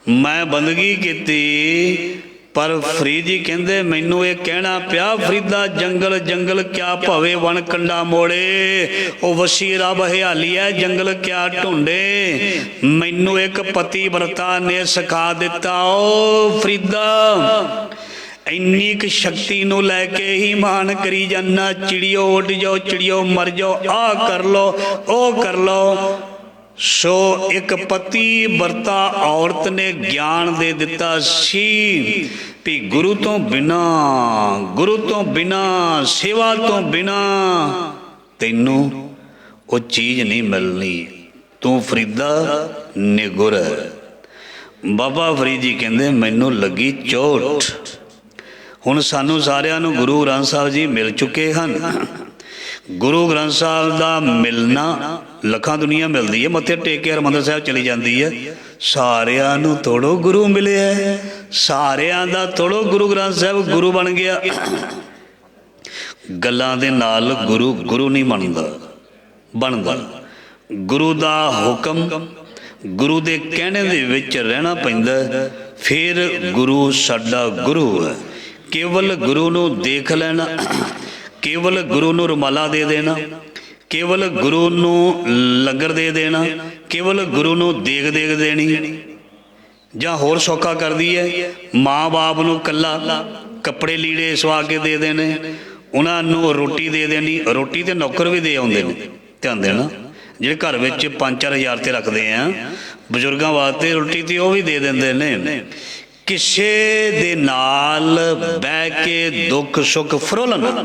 ਮੈਂ ਬੰਦਗੀ ਕੀਤੀ, ਪਰ ਫਰੀਦ ਜੀ ਕਹਿੰਦੇ ਮੈਨੂੰ ਇਹ ਕਹਿਣਾ ਪਿਆ, ਫਰੀਦਾ ਜੰਗਲ ਜੰਗਲ ਕਿਆ ਭਵੇ ਵਣ ਕੰਡਾ ਮੋੜੇ। ਉਹ ਵਸੀ ਰੱਬ ਹਰਿਆਲੀ ਹੈ, ਜੰਗਲ ਕਿਆ ਢੂੰਡੇ। ਮੈਨੂੰ ਇੱਕ ਪਤੀ ਵਰਤਾ ਨੇ ਸਿਖਾ ਦਿੱਤਾ, ਉਹ ਫਰੀਦਾ ਇੰਨੀ ਕੁ ਸ਼ਕਤੀ ਨੂੰ ਲੈ ਕੇ ਹੀ ਮਾਨ ਕਰੀ ਜਾਨਾ। ਚਿੜੀਓ ਉੱਡ ਜਾਓ, ਚਿੜੀਓ ਮਰ ਜਾਓ, ਆਹ ਕਰ ਲੋ, ਉਹ ਕਰ ਲੋ। ਸੋ ਇੱਕ ਪਤੀ ਵਰਤਾ ਔਰਤ ਨੇ ਗਿਆਨ ਦੇ ਦਿੱਤਾ ਸੀ ਵੀ ਗੁਰੂ ਤੋਂ ਬਿਨਾ, ਗੁਰੂ ਤੋਂ ਬਿਨਾ, ਸੇਵਾ ਤੋਂ ਬਿਨਾ ਤੈਨੂੰ ਉਹ ਚੀਜ਼ ਨਹੀਂ ਮਿਲਣੀ। ਤੂੰ ਫਰੀਦਾ ਨਿਗੁਰ ਹੈ। ਬਾਬਾ ਫਰੀਦ ਜੀ ਕਹਿੰਦੇ ਮੈਨੂੰ ਲੱਗੀ ਚੋਟ। ਹੁਣ ਸਾਨੂੰ ਸਾਰਿਆਂ ਨੂੰ ਗੁਰੂ ਗ੍ਰੰਥ ਸਾਹਿਬ ਜੀ ਮਿਲ ਚੁੱਕੇ ਹਨ। ਗੁਰੂ ਗ੍ਰੰਥ ਸਾਹਿਬ ਦਾ ਮਿਲਣਾ ਲੱਖਾਂ ਦੁਨੀਆ ਮਿਲਦੀ ਹੈ, ਮੱਥੇ ਟੇਕ ਕੇ ਹਰਿਮੰਦਰ ਸਾਹਿਬ ਚਲੀ ਜਾਂਦੀ ਹੈ। ਸਾਰਿਆਂ ਨੂੰ ਤੋੜੋ ਗੁਰੂ ਮਿਲਿਆ, ਸਾਰਿਆਂ ਦਾ ਤੋੜੋ ਗੁਰੂ ਗ੍ਰੰਥ ਸਾਹਿਬ ਗੁਰੂ ਬਣ ਗਿਆ। ਗੱਲਾਂ ਦੇ ਨਾਲ ਗੁਰੂ ਗੁਰੂ ਨਹੀਂ ਬਣਦਾ। ਗੁਰੂ ਦਾ ਹੁਕਮ, ਗੁਰੂ ਦੇ ਕਹਿਣੇ ਦੇ ਵਿੱਚ ਰਹਿਣਾ ਪੈਂਦਾ, ਫਿਰ ਗੁਰੂ ਸਾਡਾ ਗੁਰੂ ਹੈ। ਕੇਵਲ ਗੁਰੂ ਨੂੰ ਦੇਖ ਲੈਣਾ, ਕੇਵਲ ਗੁਰੂ ਨੂੰ ਰੁਮਾਲਾ ਦੇ ਦੇਣਾ, ਕੇਵਲ ਗੁਰੂ ਨੂੰ ਲੰਗਰ ਦੇ ਦੇਣਾ, ਕੇਵਲ ਗੁਰੂ ਨੂੰ ਦੇਗ ਦੇਣੀ, ਜਾਂ ਹੋਰ ਸੌਖਾ ਕਰਦੀ ਹੈ ਮਾਂ ਬਾਪ ਨੂੰ ਕੱਲਾ ਕੱਪੜੇ ਲੀੜੇ ਸਵਾ ਕੇ ਦੇ ਦੇਣੇ, ਉਹਨਾਂ ਨੂੰ ਰੋਟੀ ਦੇ ਦੇਣੀ। ਰੋਟੀ ਤੇ ਨੌਕਰ ਵੀ ਦੇ ਆਉਂਦੇ ਨੇ, ਧਿਆਨ ਦੇਣਾ। ਜਿਹੜੇ ਘਰ ਵਿੱਚ 5-4 ਹਜ਼ਾਰ ਤੇ ਰੱਖਦੇ ਆ ਬਜ਼ੁਰਗਾਂ ਵਾਸਤੇ ਰੋਟੀ, ਤੇ ਉਹ ਵੀ ਦੇ ਦਿੰਦੇ ਨੇ। ਕਿਸੇ ਦੇ ਨਾਲ ਬਹਿ ਕੇ ਦੁੱਖ ਸੁੱਖ ਫਰੋਲਣਾ,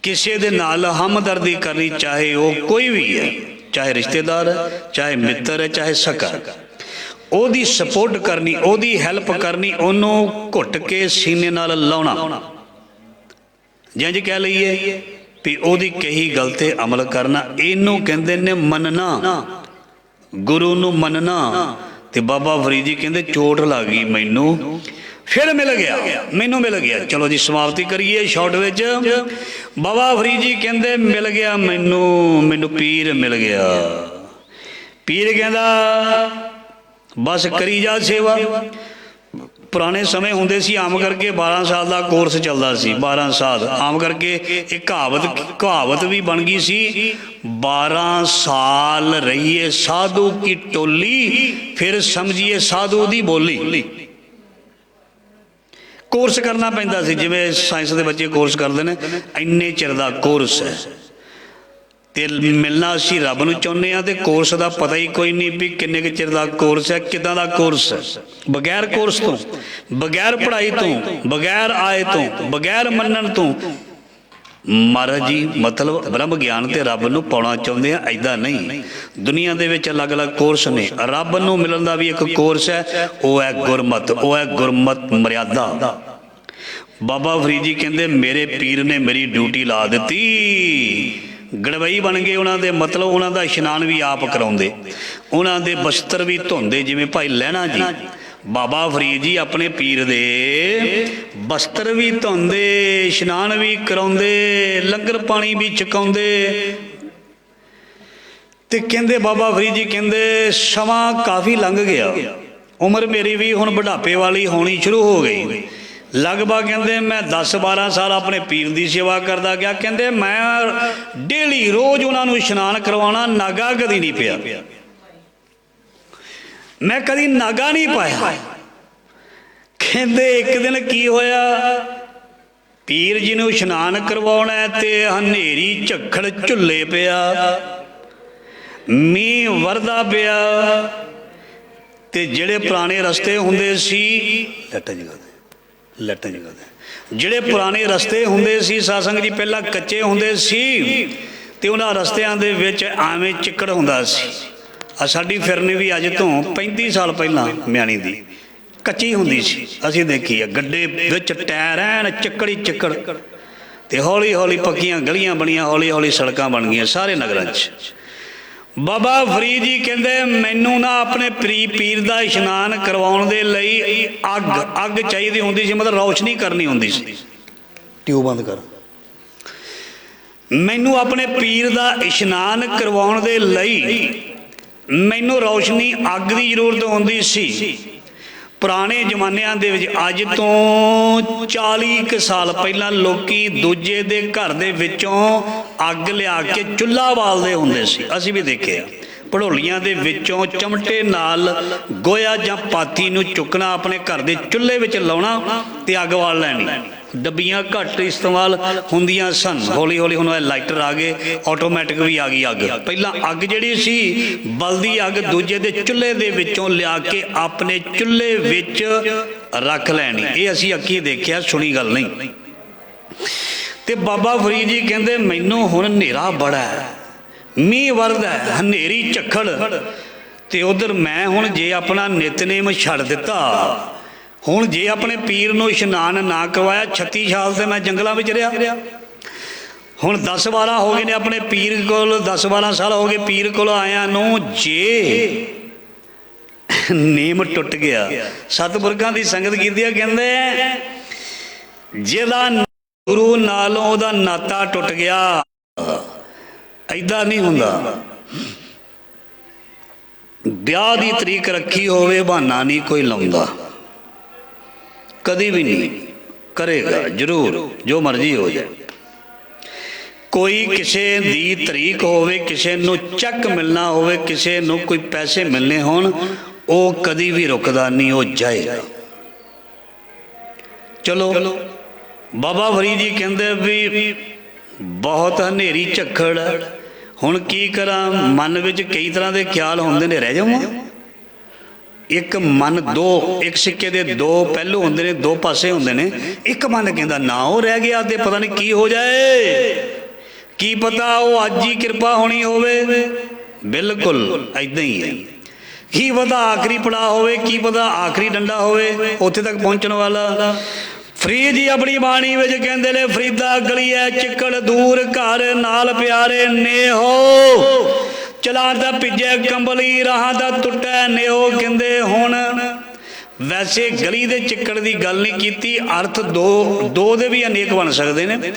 ਕਿਸੇ ਦੇ ਨਾਲ ਹਮਦਰਦੀ ਕਰਨੀ, ਚਾਹੇ ਉਹ ਕੋਈ ਵੀ ਹੈ, ਚਾਹੇ ਰਿਸ਼ਤੇਦਾਰ ਹੈ, ਚਾਹੇ ਮਿੱਤਰ ਹੈ, ਚਾਹੇ ਸਕਾ, ਉਹਦੀ ਸਪੋਰਟ ਕਰਨੀ, ਉਹਦੀ ਹੈਲਪ ਕਰਨੀ, ਉਹਨੂੰ ਘੁੱਟ ਕੇ ਸੀਨੇ ਨਾਲ ਲਾਉਣਾ। ਜਿੰਝ ਕਹਿ ਲਈਏ ਵੀ ਉਹਦੀ ਕਹੀ ਗੱਲ ਤੇ ਅਮਲ ਕਰਨਾ, ਇਹਨੂੰ ਕਹਿੰਦੇ ਨੇ ਮੰਨਣਾ, ਗੁਰੂ ਨੂੰ ਮੰਨਣਾ। ਤੇ ਬਾਬਾ ਫਰੀਦ ਜੀ ਕਹਿੰਦੇ ਚੋਟ ਲੱਗ ਗਈ ਮੈਨੂੰ, फिर मिल गया, मैनू मिल गया। चलो जी समाप्ति करिए शॉर्ट विच। बाबा फरीद जी कहते मिल गया मैनू, मैनू पीर मिल गया। पीर कहता बस करी जा सेवा। पुराने समय होंदे सी आम करके 12 साल का कोर्स चलता सी, 12 साल आम करके एक कहावत भी बन गई सी, 12 साल रहिए साधु की टोली फिर समझिए साधु दी बोली। कोर्स करना पैंदा सी, जिवें साइंस के बच्चे कोर्स करते हैं, इन्ने चिर का कोर्स है ते मिलना असीं रब नूं चाहुंदे आ, ते कोर्स का पता ही कोई नहीं भी किन्ने के चिर का कोर्स है, किदां दा कोर्स है। बगैर कोर्स तो, बगैर पढ़ाई तो, बगैर आए तो, बगैर मनण तो महाराज जी मतलब ब्रह्म ज्ञान ते रब नूं पाउणा चाहुंदे आ, ऐदां नहीं। दुनिया दे विच अलग अलग कोर्स ने, रब नूं मिलण दा भी एक कोर्स है, वो है गुरमत, वो है गुरमत मर्यादा। बाबा फरीद जी कहंदे मेरे पीर ने मेरी ड्यूटी ला दित्ती, गड़वई बन गए उन्होंने, मतलब उन्होंने इशनान भी आप कराउंदे, उन्होंने बस्तर भी धोंदे, जिवें भाई लहणा जी बाबा फरीद जी अपने पीर दे बस्तर भी धोंदे, इशनान भी कराउंदे, लंगर पानी भी छकाउंदे। ते कहंदे बाबा फरीद जी कहंदे समा काफ़ी लंघ गया, उम्र मेरी भी हुण बुढ़ापे वाली होनी शुरू हो गई। लगभग कहते मैं 10-12 साल अपने पीर की सेवा करता गया। कहते मैं डेली रोज़ उन्होंने इशनान करवाना, नागा कदी नहीं पिया, मैं कदी नागा नहीं पाया। कहते एक दिन की होया, पीर जी ने इशनान करवाना ते हनेरी झक्खड़ झुल्ले पिया, मीह वरदा पिया, ते जेड़े पुराने रस्ते हुंदे सी लट्टां जगह ਜਿਹੜੇ पुराने रस्ते हुंदे सी सत्संग जी पहला कच्चे हुंदे सी, ते उन्हां रस्तियां दे विच आवें चिक्कड़ हुंदा सी। साडी फिरनी भी अज तो 35 साल पहलां म्याणी दी कच्ची हुंदी सी, असीं देखी है, गड्डे विच टायर ऐन चिक्कड़ ही चिक्कड़, ते हौली हौली पक्कियां गलियां बणियां, हौली हौली सड़कां बन गईयां सारे नगरां 'च। बाबा फरीद जी कहते मैनू ना अपने पीर का इशनान करवाउण दे लई अग चाहिए होंदी सी, मतलब रोशनी करनी होंदी सी। ट्यूब बंद कर। मैनू अपने पीर का इशनान करवाउण दे लई मैनू रोशनी अग की जरूरत होंदी सी। पुराने जमानिਆਂ ਦੇ ਵਿੱਚ अज तो 40 साल पहला लोकी दूजे दे घर दे विचों अग लिया के चुल्हा बालदे हुंदे सी। असीं भी देखे भड़ोलियां दे विचों चमटे नाल गोया जां पाती नूं चुकना, अपने घर दे चुल्हे विच लाउणा ते अग बाल लैणी। डब्बियां घट इस्तेमाल होंदियां सन, हौली हौली हुण लाइटर आ गए, ऑटोमैटिक भी आ गई अग। पहला अग जिहड़ी सी बलदी अग दूजे दे चुल्हे दे विचों लिया के अपने चुल्हे विच रख लैनी। ये असीं अखीं देखिया, सुनी गल नहीं। ते बाबा फरीद जी कहंदे मैनूं हुण हनेरा बड़ा है, मीह वरदा है, हनेरी झक्खड़, ते उधर मैं हुण जे अपना नितनेम छड्ड दिता, हुण जे अपने पीर नूं इशनान ना करवाया, 36 साल से मैं जंगलों में रहा, हुण 10-12 हो गए ने अपने पीर कोल, 10-12 साल हो गए पीर कोल आया नूं। जे नेम टुट गया, सतपुरखां दी संगत कीती है, कहंदे जिहदा गुरु नालों उहदा नाता टुट गया, ऐदां नहीं हुंदा। ब्याह दी तरीक रखी होवे, बहाना नहीं कोई लाउंदा, कभी भी नहीं करेगा, जरूर जो मर्जी हो जाए। कोई किसी दी तरीक होवे, किसी नूं चक मिलना होवे, किसी नूं कोई पैसे मिलने होण, वो कभी भी रुकदा नहीं, हो जाएगा। चलो बाबा फरीद जी कहंदे भी बहुत हनेरी झक्खड़, हुण की करा, मन विच कई तरह के ख्याल होंदे ने, रह जावां। एक मन दो, एक सिक्के दे दो पहलू होंदे ने, दो पासे होंदे ने। एक मन कहंदा ना वो रह गया ते पता नहीं की हो जाए, की पता वो अज ही कृपा होनी होवे, बिल्कुल ऐदां ही है। की पता आखिरी पड़ा होवे, की पता आखिरी डंडा होवे उत्थे तक पहुंचने वाला। फरीद जी अपनी बाणी विच कहंदे ने, फरीदा गलिया चिक्कड़ दूर घर नाल प्यारे ने हो, चला दा पिजे कंबली राह दा टुटे नेओ। कहंदे हुण वैसे गली दे चिक्कड़ की गल नहीं की, अर्थ दो दे भी अनेक बन सकते हैं।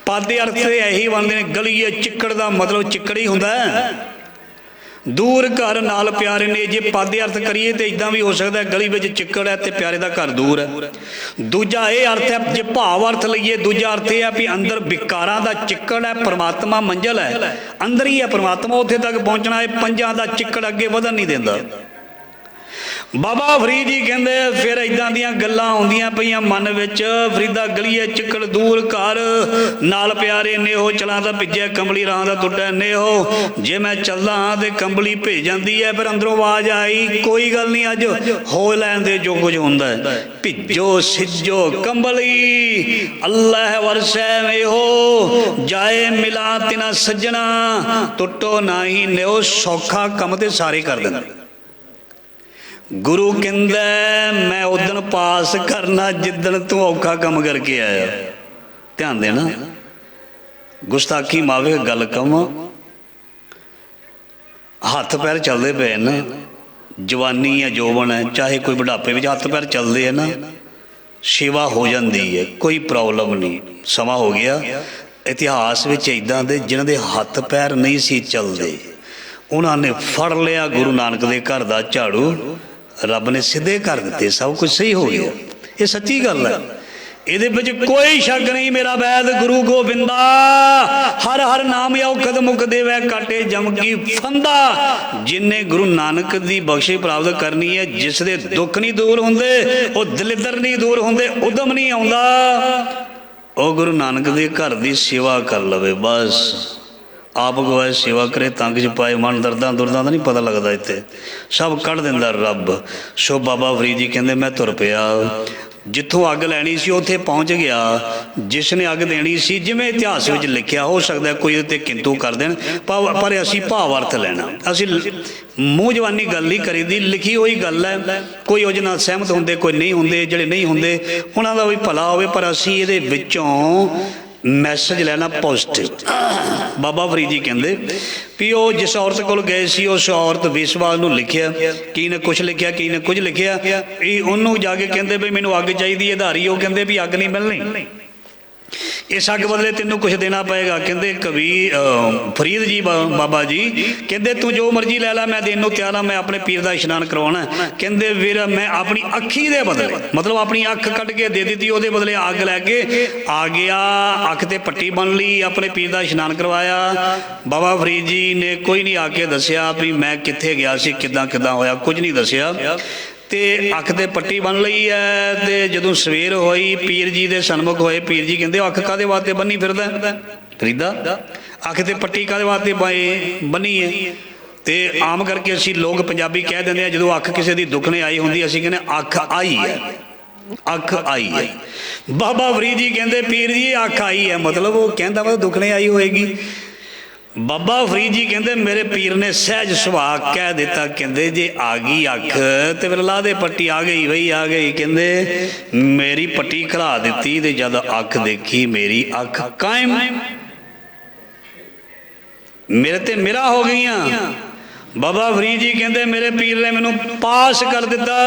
पादे अर्थ यही बनते हैं, गली चिक्कड़ का मतलब चिक्कड़ ही होंदा है। दूर घर नाल प्यारे ने, जे पादे अर्थ करिए तो इदा भी हो सकता है गली में चिक्कड़ है तो प्यारे का घर दूर है। दूजा ये अर्थ है, जे भाव अर्थ लईए, दूजा अर्थ यह है भी अंदर विकारां दा चिक्कड़ है, परमात्मा मंजिल है, अंदर ही है परमात्मा, उत्थे तक पहुँचना है। पंजां दा चिक्कड़ अगे वधन नहीं देंदा। बाबा फरीद जी कहते फिर इदां दियां गल्लां आउंदियां पईयां मन विच, फरीदा गलीए चिक्कड़ दूर घर नाल प्यारे नेहो, चलां तां भिज्जे कंबली राह दा टुटा नेहो, जे मैं चलदा हां ते कंबली भेज जांदी है। फिर अंदरों आवाज आई, कोई गल नहीं अज हो लैण दे जो कुछ हुंदा है, भिजो सिजो कंबली अल्लाह वरसै मेहो, जाए मिला तिना सज्जना, टुटो नाही नेहो, सौखा कम ते सारे कर देंदा। गुरु कहंदा मैं उदन पास करना जिदन तू औखा कम करके आया। ध्यान देना, गुस्ताखी मावे गल कम, हथ पैर चलते पे ना, जवानी है जौवन है, चाहे कोई बुढ़ापे में हथ पैर चलते हैं ना, सेवा हो जाती है, कोई प्रॉब्लम नहीं। समा हो गया इतिहास में इदां दे जिन्हां दे हथ पैर नहीं सी चलते, उन्होंने फड़ लिया गुरु नानक दे घर दा झाड़ू, रब ने सीधे कर दिते, सब कुछ सही हो गया। ये सच्ची गल है, ये कोई शक नहीं। मेरा वैद गुरु गोबिंदा, हर हर नाम औखद मुख देवै काटे जमगी फंदा। जिन्हें गुरु नानक की बख्शी प्राप्त करनी है, जिसके दुख नहीं दूर होंदे, वो दलिदर नहीं दूर होंदे, उदम नहीं आउंदा, वो गुरु नानक दे घर की सेवा कर लवे। बस आप गवाए सेवा करे, तंग च पाए मन, दर्दां दुर्दां का नहीं पता लगता, इत्थे सब कढ़ दिंदा रब। सो बाबा फरीद जी कहते मैं तुर पिया, जिथों अग लैनी सी उत्थे पहुँच गया, जिसने अग देनी सी, जिवें इतिहास में लिखिया, हो सकता है कोई उत्ते किंतु कर देन, पर असी भाव अर्थ लैना, असी मूँह जवानी गल नहीं करी दी, लिखी हुई गल है। कोई उहदे नाल सहमत होंदे, कोई नहीं होंदे, जिहड़े नहीं होंदे उन्हां दा भी भला होवे, पर असी इहदे विचों मैसेज लेना पॉजिटिव। बाबा फरीद जी कहते भी वो जिस औरत को गए सी, उस औरत बेसवाल नूं लिखिया, की ने कुछ लिखिया, की ने कुछ लिखिया, उन्होंने जाके कहते भी मैनू अग चाहिए आधारी, वो कहते भी अग नहीं मिलनी, इस अग बदले तेनों कुछ देना पएगा। कहते कवि फरीद जी बाबा जी कहते तू जो मर्जी लै ला, मैं देन तैयार हाँ, मैं अपने पीर का इशनान करवाना। कहते फिर मैं अपनी अखी दे बदले, मतलब अपनी अख कट के दे दी, वो बदले अग लैके आ गया, अख ते पट्टी बन ली, अपने पीर का इशनान करवाया। बाबा फरीद जी ने कोई नहीं आके दसिया भी मैं कित्थे गया सी, किदां किदां होया, कुछ नहीं दसिया, ते अख ते पट्टी बन लई है। ते जदों सवेर होई, पीर जी दे सन्मुख होए, पीर जी कहंदे अख कादे वास्ते बन्नी फिरदा फरीदा, अख ते पट्टी कादे वास्ते बन्नी है। ते आम करके असीं लोग पंजाबी कह दिंदे आ, जदों अख किसी दी दुखने आई हुंदी, असीं कहने अख आई है, अख आई है। बाबा फरीद जी कहंदे पीर जी अख आई है, मतलब वो कहंदा वा दुखने आई होएगी। बाबा फरीद जी कहते मेरे पीर ने सहज सुभाग कह दिता, कहते जे आ गई अख तो फिर ला दे पट्टी, आ गई बई आ गई। कहते मेरी पट्टी खिला दी, तो जब अख देखी मेरी अख कायम, मेरे ते मेरा हो गई। बाबा फरीद जी कहते मेरे पीर ने मैनू पास कर दिता,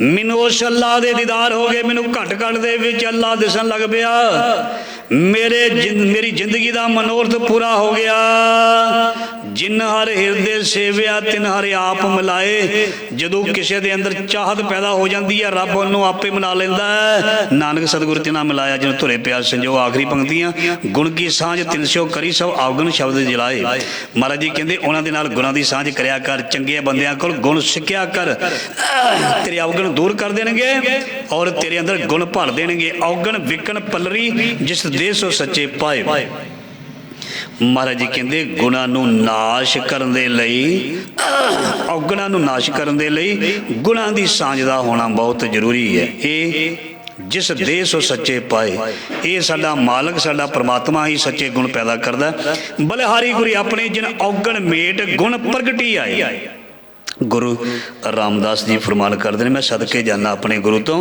मैनू उस अल्लाह दे दीदार हो गए, मैनू घट घट दे विच अल्लाह दिसन लग पिया, मेरी जिंदगी का मनोरथ पूरा हो गया। जिन हर हिरदे सेविया तिन हर आप मिलाए। जदों किसी के अंदर चाहत पैदा हो जाती है, रब उन्होंने आपे मिला लेंदा है। नानक सतगुरु तिना मिलाया जिन धुरे प्या संजो। आखिरी पंक्तियां, गुण की सांझ तिन स्यो करी सब अवगुण शब्द जलाए। महाराज जी कहते उन्होंने नाल गुणां दी सांझ करया कर, चंगे बंदियां कोल गुण सिक्ख्या कर, तेरे अवगुण दूर कर देंगे और तेरे अंदर गुण भर देंगे। अवगुण विकन पलरी जिस देश सो सच्चे पाए। महाराज जी कहते गुणां नूं नाश करन दे लई, अवगुणां नूं नाश करन दे लई गुणां दी सांझ दा होना बहुत जरूरी है। ये जिस देश सो सच्चे पाए, ये साडा मालक साडा परमात्मा ही सच्चे गुण पैदा करदा। बलिहारी गुरी अपने जिन अवगुण मेट गुण प्रगटी आए। गुरु रामदास जी फरमान करते हैं, मैं सदके जाना अपने गुरु तो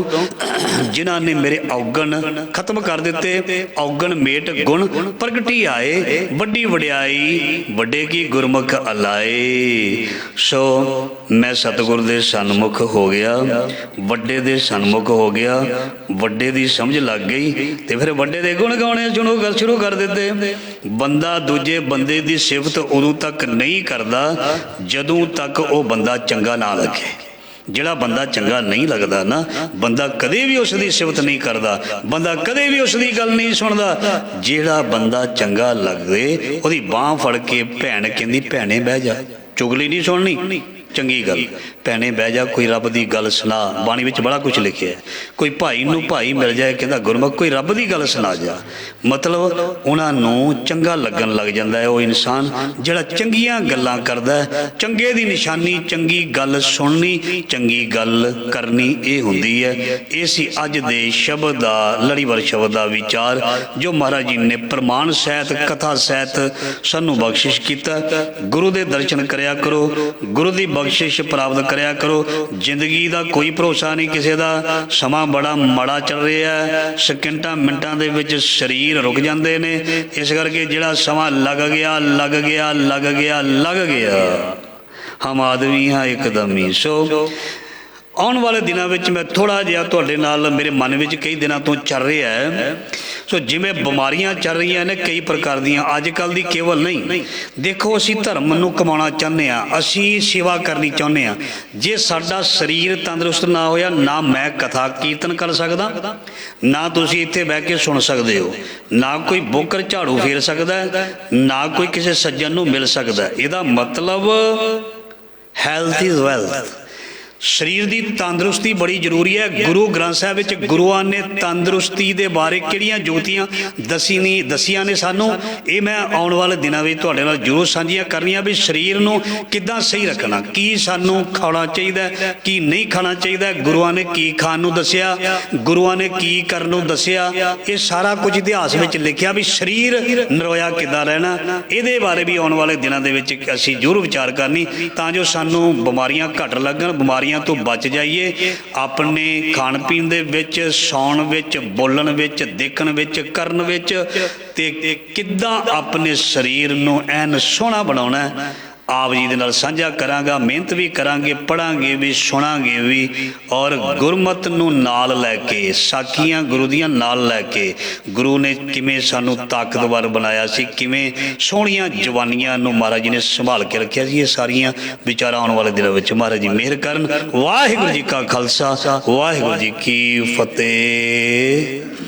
जिन्हों ने मेरे औगण खत्म कर दिते, औगण मेट गुण प्रगटी आए, वड्डी वड्याई वड्डे की गुरमुख अलाए। सो मैं सतगुरु दे सन्मुख हो गया, वड्डे दे सन्मुख हो गया, वड्डे दी समझ लग गई ते फिर वड्डे दे गुण गाने शुरू कर दिते। बंदा दूजे बंदे दी सिफत उदों तक नहीं करता जदों तक वो बंदा चंगा ना लगे। जिहड़ा बंदा चंगा नहीं लगता ना, बंदा कदे भी उसकी सिफत नहीं करता, बंदा कदे भी उसकी गल नहीं सुनता। जिहड़ा बंदा चंगा लगदे उहदी बांह फड़ के भैन कहंदी भैने बह जा, चुगली नहीं सुननी, चंगी गल भैने बह जा, कोई रब की गल सुना। बाणी विच बड़ा कुछ लिखिया है, कोई भाई नूं भाई मिल जाए कहता गुरमुख कोई रब की गल सुना जा, मतलब उन्होंने चंगा लगन लग जाता है। वो इंसान जिहड़ा चंगियां गल्लां करदा है, चंगे दी निशानी चंगी गल सुननी, चंगी गल करनी ये हुंदी है। ये सी अज दे शब्द दा लड़ीवार शब्द दा विचार जो महाराज जी ने प्रमाण सहित कथा सहित सानू बख्शिश कीता। गुरु दे दर्शन करया करो, गुरु दी बख्शिश प्राप्त करया करो। जिंदगी का कोई भरोसा नहीं किसी का, समा बड़ा माड़ा चल रहा है, सकिंटां मिंटां दे विच शरीर रुक जाते हैं। इस करके जिहड़ा समा लग गया लग गया लग गया लग गया, हम आदमी हाँ एकदम ही। सो आने वाले दिनों में मैं थोड़ा जिहा तुहाडे नाल मेरे मन में कई दिनों तो चल रहा है। सो जिवें बीमारियां चल रही ने कई प्रकार दियां, अजकल दी केवल नहीं। देखो असी धर्म नूं कमाउणा चाहुंदे आ, असी सेवा करनी चाहुंदे आ। जे साडा शरीर तंदुरुस्त ना होया, ना मैं कथा कीर्तन कर सकदा, ना तुसीं इत्थे बह के सुन सकदे हो, ना कोई बोकर झाड़ू फेर सकदा है, ना कोई किसी सज्जन नूं मिल सकदा है। इहदा मतलब हैल्थ इज़ वेल्थ। शरीर की तंदुरुस्ती बड़ी जरूरी है। गुरु ग्रंथ साहब विच गुरुआं ने तंदुरुस्ती के बारे किहड़ियां जुगतियां दसियां ने सानू, ये मैं आने वाले दिनों में तुहाडे नाल जरूर साझियां करनियां भी शरीर नूं किद्दां सही रखना, की सानू खाना चाहिए की नहीं खाना चाहिए, गुरुआं ने की खाण नूं दसिया, गुरुआं ने की करन नूं दसिया। ये सारा कुछ इतिहास विच लिखिया भी शरीर नरोया किद्दां रहना। इहदे बारे भी आने वाले दिनों दे विच असीं जरूर विचार करनी तां जो सानू बीमारियां घट लगन, बीमारियां तो बच जाइए। अपने खाण पीण दे विच, सौण विच, बोलण विच, देखण विच, करन विच ते किद्दां अपने शरीर नूं ऐन सोहणा बनाउणा आप जी दे नाल साझा करांगा। मेहनत भी करांगे, पढ़ांगे भी, सुनांगे भी, और गुरमत नूं नाल लैके, साखियां गुरु दियां नाल लैके, गुरु ने किवें सानू ताकतवर बनाया सी, किवें सोहणियां जवानियां नूं महाराज जी ने संभाल के रखिया सी। ये सारियां विचारां आउण वाले दिनां विच महाराज जी मेहर करन। वाहिगुरू जी का खालसा, वाहिगुरू जी की फतेह।